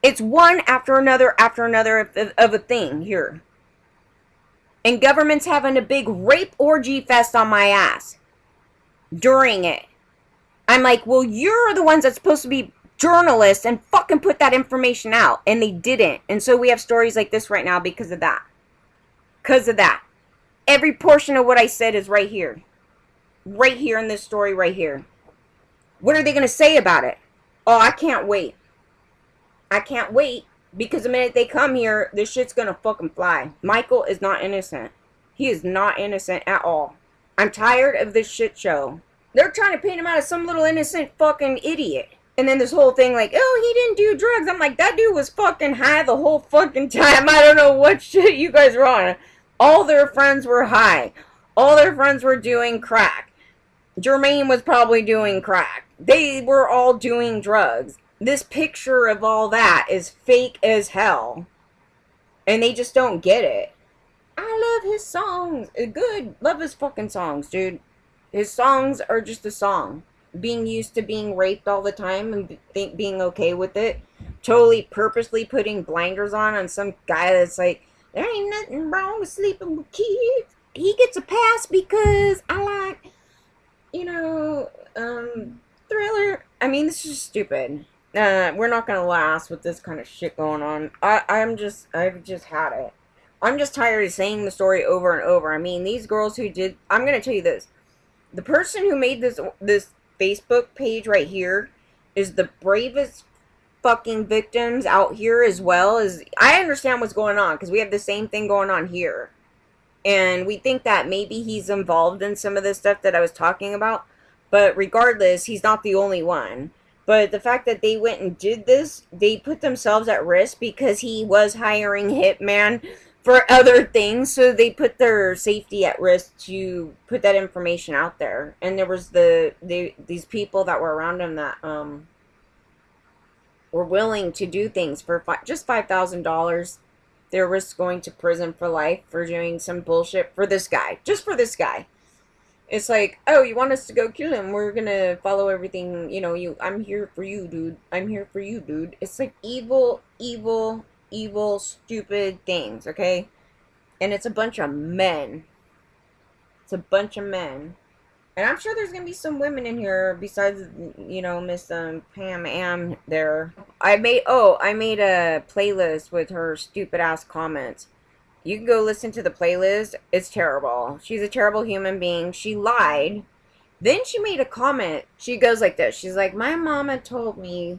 It's one after another of a thing here. And government's having a big rape orgy fest on my ass during it. I'm like, well, you're the ones that's supposed to be journalists and fucking put that information out. And they didn't. And so we have stories like this right now because of that. Because of that. Every portion of what I said is right here. Right here in this story right here. What are they going to say about it? Oh, I can't wait. I can't wait. Because the minute they come here, this shit's going to fucking fly. Michael is not innocent. He is not innocent at all. I'm tired of this shit show. They're trying to paint him out as some little innocent fucking idiot. And then this whole thing like, oh, he didn't do drugs. I'm like, that dude was fucking high the whole fucking time. I don't know what shit you guys were on. All their friends were high. All their friends were doing crack. Jermaine was probably doing crack. They were all doing drugs. This picture of all that is fake as hell. And they just don't get it. I love his songs. Good. Love his fucking songs, dude. His songs are just a song. Being used to being raped all the time and being okay with it. Totally purposely putting blinders on some guy that's like, there ain't nothing wrong with sleeping with kids. He gets a pass because I like, Thriller. I mean, this is just stupid. We're not gonna last with this kind of shit going on. I've just had it. I'm just tired of saying the story over and over. I mean, these girls who did, I'm gonna tell you this. The person who made this Facebook page right here is the bravest fucking victims out here as well. As I understand what's going on because we have the same thing going on here. And we think that maybe he's involved in some of this stuff that I was talking about. But regardless, he's not the only one. But the fact that they went and did this, they put themselves at risk because he was hiring hitman for other things. So they put their safety at risk to put that information out there. And there was these people that were around him that were willing to do things for just $5,000. They risk going to prison for life for doing some bullshit for this guy. Just for this guy. It's like, oh, you want us to go kill him? We're gonna follow everything, I'm here for you, dude. I'm here for you, dude. It's like evil, stupid things, okay? And it's a bunch of men. It's a bunch of men. And I'm sure there's gonna be some women in here besides, Miss Pam Am there. I made a playlist with her stupid ass comments. You can go listen to the playlist. It's terrible. She's a terrible human being. She lied. Then she made a comment. She goes like this. She's like, my mama told me,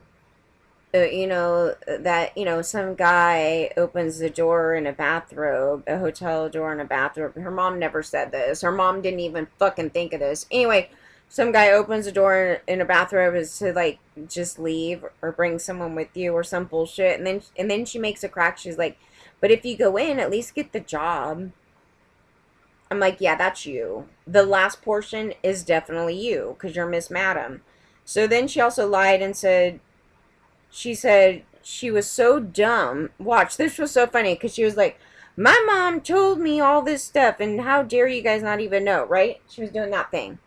that, some guy opens the door in a bathrobe, a hotel door in a bathrobe. Her mom never said this. Her mom didn't even fucking think of this. Anyway, some guy opens the door in a bathrobe is to, like, just leave or bring someone with you or some bullshit. And then she makes a crack. She's like, but if you go in, at least get the job. I'm like, yeah, that's you. The last portion is definitely you, because you're Miss Madam. So then she also lied and said she was so dumb. Watch, this was so funny, because she was like, My mom told me all this stuff, and how dare you guys not even know, right? She was doing that thing.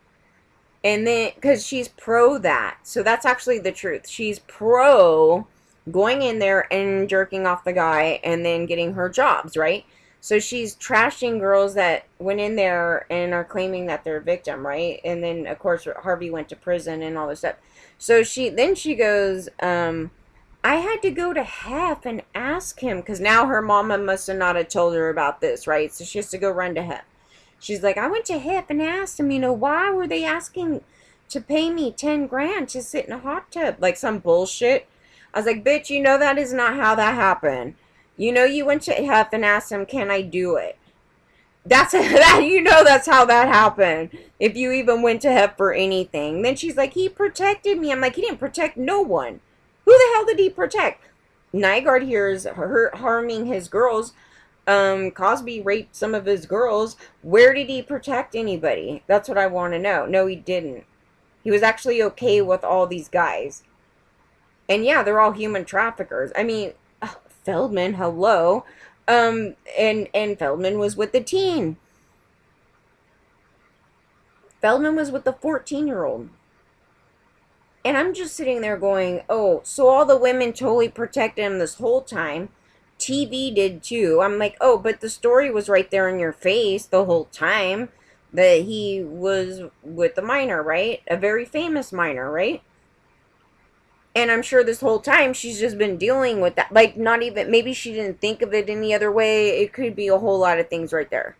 And then, because she's pro that. So that's actually the truth. She's pro going in there and jerking off the guy and then getting her jobs, right? So she's trashing girls that went in there and are claiming that they're a victim, right? And then, of course, Harvey went to prison and all this stuff. So she goes, I had to go to Hef and ask him, because now her mama must have not have told her about this, right? So she has to go run to Hef. She's like, I went to Hef and asked him, why were they asking to pay me 10 grand to sit in a hot tub? Like some bullshit. I was like, bitch, that is not how that happened. You went to Hef and asked him, can I do it? That's how that happened. If you even went to Hef for anything. Then she's like, he protected me. I'm like, he didn't protect no one. Who the hell did he protect? Nygard here is harming his girls. Cosby raped some of his girls. Where did he protect anybody? That's what I want to know. No, he didn't. He was actually okay with all these guys. And yeah, they're all human traffickers. I mean, Feldman, hello. And Feldman was with the teen. Feldman was with the 14-year-old. And I'm just sitting there going, oh, so all the women totally protected him this whole time. TV did too. I'm like, oh, but the story was right there in your face the whole time that he was with the minor, right? A very famous minor, right? And I'm sure this whole time she's just been dealing with that. Like, not even, maybe she didn't think of it any other way. It could be a whole lot of things right there.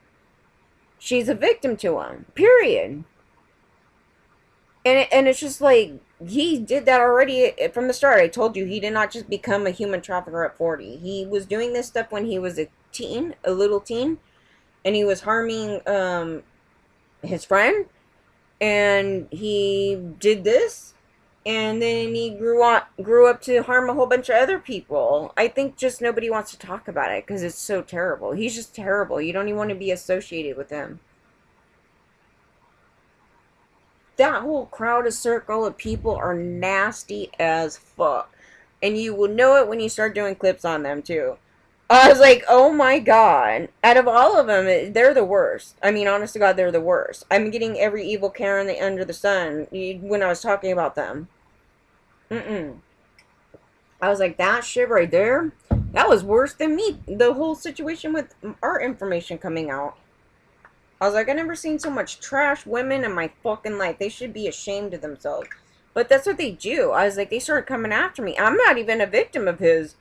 She's a victim to him, period. And it's just like, he did that already from the start. I told you, he did not just become a human trafficker at 40. He was doing this stuff when he was a teen, a little teen. And he was harming his friend. And he did this. And then he grew up to harm a whole bunch of other people. I think just nobody wants to talk about it because it's so terrible. He's just terrible. You don't even want to be associated with him. That whole crowd of circle of people are nasty as fuck. And you will know it when you start doing clips on them, too. I was like, oh my god. Out of all of them, they're the worst. I mean, honest to God, they're the worst. I'm getting every evil Karen under the sun when I was talking about them. I was like, that shit right there, that was worse than me. The whole situation with our information coming out. I was like, I never seen so much trash women in my fucking life. They should be ashamed of themselves. But that's what they do. I was like, they started coming after me. I'm not even a victim of his.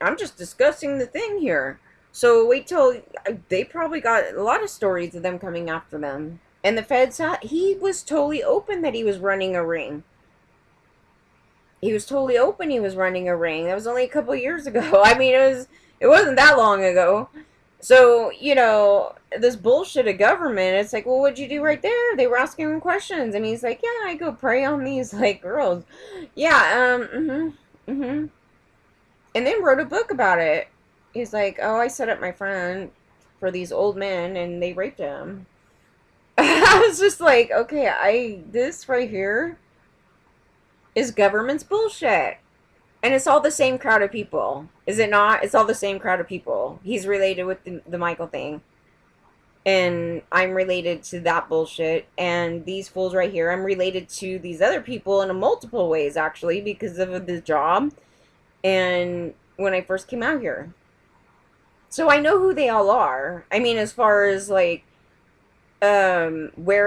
I'm just discussing the thing here. So wait till, they probably got a lot of stories of them coming after them. And the feds, he was totally open that he was running a ring. He was totally open he was running a ring. That was only a couple years ago. I mean, it wasn't that long ago. So, this bullshit of government, it's like, well, what'd you do right there? They were asking him questions. And he's like, yeah, I go prey on these, girls. Yeah, And then wrote a book about it. He's like, oh, I set up my friend for these old men, and they raped him. I was just like, okay, this right here is government's bullshit. And it's all the same crowd of people. Is it not? It's all the same crowd of people. He's related with the Michael thing. And I'm related to that bullshit. And these fools right here, I'm related to these other people in multiple ways, actually, because of the job. And when I first came out here. So I know who they all are. I mean, as far as, where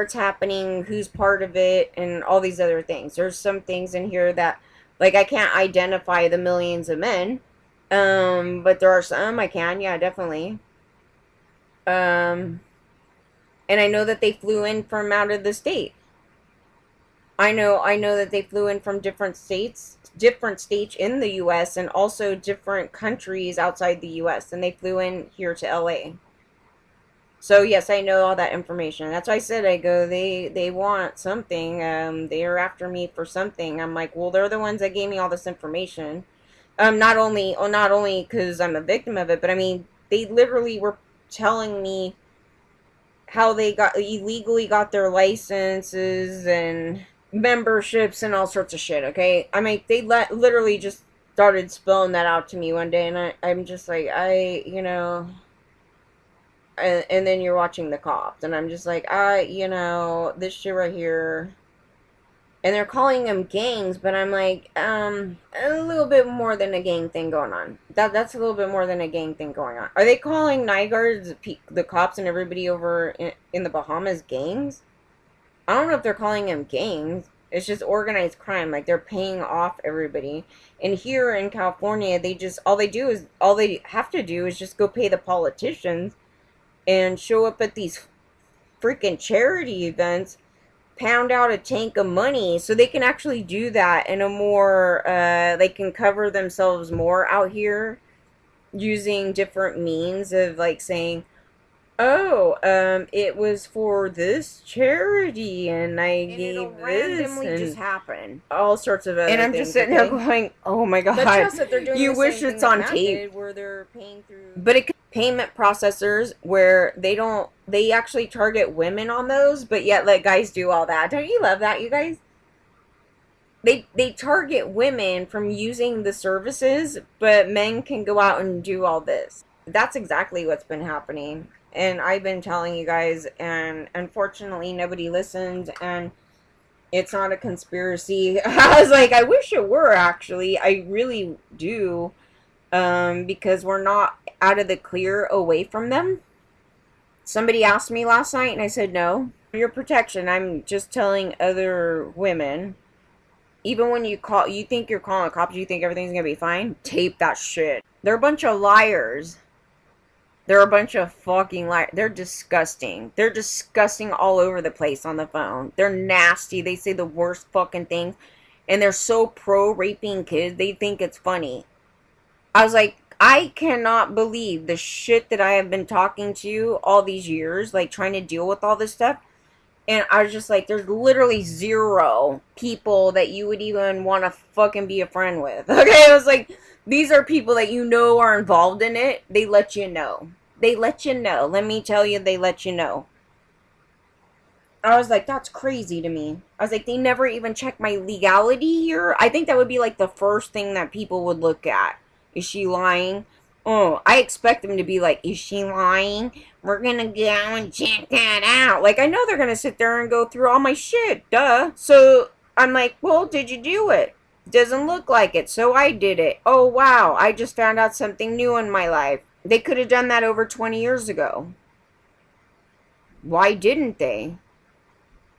it's happening, who's part of it, and all these other things. There's some things in here that, I can't identify the millions of men. But there are some I can, yeah, definitely. And I know that they flew in from out of the state. I know that they flew in from different states in the U.S. and also different countries outside the U.S. And they flew in here to L.A. So, yes, I know all that information. That's why I said, they want something. They are after me for something. I'm like, well, they're the ones that gave me all this information. Not only because I'm a victim of it, but I mean, they literally were telling me how they illegally got their licenses and memberships and all sorts of shit, okay? I mean, they literally just started spilling that out to me one day, and I'm just like, and then you're watching the cops, and I'm just like, you know, this shit right here. And they're calling them gangs, but I'm like, a little bit more than a gang thing going on. That's a little bit more than a gang thing going on. Are they calling Nygard, the cops and everybody over in the Bahamas gangs? I don't know if they're calling them gangs. It's just organized crime. Like, they're paying off everybody. And here in California, all they have to do is just go pay the politicians and show up at these freaking charity events, pound out a tank of money, so they can actually do that in a more, they can cover themselves more out here using different means of, like, saying, oh, it was for this charity, and I gave this, and just happen. All sorts of other things. And I'm just sitting there going, oh my god, but just that they're doing you wish it's on tape. Where they're paying through, but it could payment processors where they actually target women on those, but yet let guys do all that. Don't you love that, you guys? They target women from using the services, but men can go out and do all this. That's exactly what's been happening. And I've been telling you guys, and unfortunately nobody listened, and it's not a conspiracy. I was like, I wish it were, actually. I really do. Because we're not out of the clear away from them. Somebody asked me last night, and I said, no. For your protection, I'm just telling other women, even when you think you're calling cops, you think everything's gonna be fine, tape that shit. They're a bunch of liars. They're a bunch of fucking liars. They're disgusting. They're disgusting all over the place on the phone. They're nasty. They say the worst fucking things. And they're so pro-raping kids, they think it's funny. I was like, I cannot believe the shit that I have been talking to you all these years, like trying to deal with all this stuff. And I was just like, there's literally 0 people that you would even want to fucking be a friend with. Okay, I was like, these are people that you know are involved in it. They let you know. They let you know. Let me tell you, they let you know. I was like, that's crazy to me. I was like, they never even check my legality here. I think that would be like the first thing that people would look at. Is she lying? Oh, I expect them to be like, is she lying? We're gonna go and check that out. Like, I know they're gonna sit there and go through all my shit. Duh. So, I'm like, well, did you do it? Doesn't look like it, so I did it. Oh, wow. I just found out something new in my life. They could have done that over 20 years ago. Why didn't they?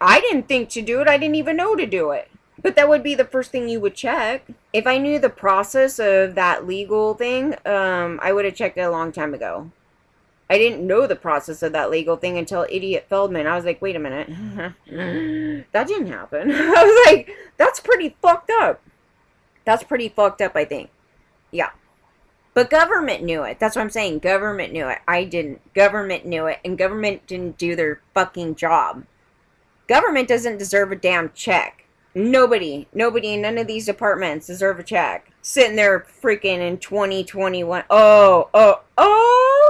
I didn't think to do it. I didn't even know to do it. But that would be the first thing you would check. If I knew the process of that legal thing, I would have checked it a long time ago. I didn't know the process of that legal thing until Idiot Feldman. I was like, wait a minute. That didn't happen. I was like, that's pretty fucked up. That's pretty fucked up, I think. Yeah. But government knew it. That's what I'm saying. Government knew it. I didn't. Government knew it. And government didn't do their fucking job. Government doesn't deserve a damn check. Nobody in none of these departments deserve a check. Sitting there freaking in 2021. Oh,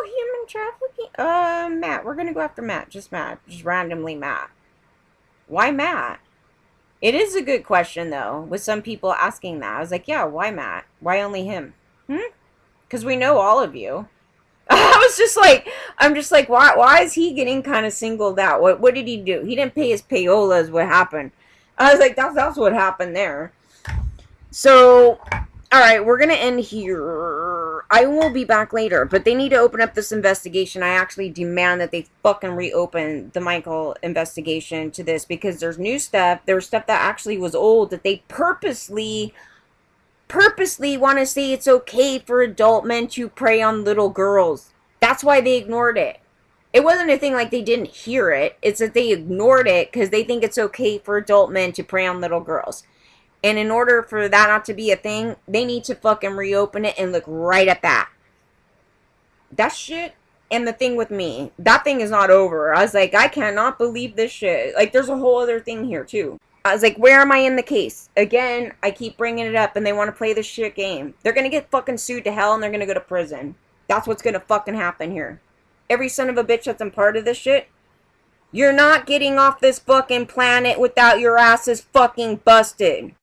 human trafficking? Matt. We're gonna go after Matt. Just Matt. Just randomly Matt. Why Matt? It is a good question, though, with some people asking that. I was like, yeah, why Matt? Why only him? Because we know all of you. I'm just like, why is he getting kind of singled out? What did he do? He didn't pay his payolas. What happened? I was like, that's what happened there. So, alright, we're going to end here. I will be back later, but they need to open up this investigation. I actually demand that they fucking reopen the Michael investigation to this, because there's new stuff. There was stuff that actually was old that they purposely want to say it's okay for adult men to prey on little girls. That's why they ignored it. It wasn't a thing like they didn't hear it. It's that they ignored it because they think it's okay for adult men to prey on little girls. And in order for that not to be a thing, they need to fucking reopen it and look right at that. That shit, and the thing with me, that thing is not over. I was like, I cannot believe this shit. Like, there's a whole other thing here, too. I was like, where am I in the case? Again, I keep bringing it up, and they want to play this shit game. They're going to get fucking sued to hell, and they're going to go to prison. That's what's going to fucking happen here. Every son of a bitch that's a part of this shit, you're not getting off this fucking planet without your asses fucking busted.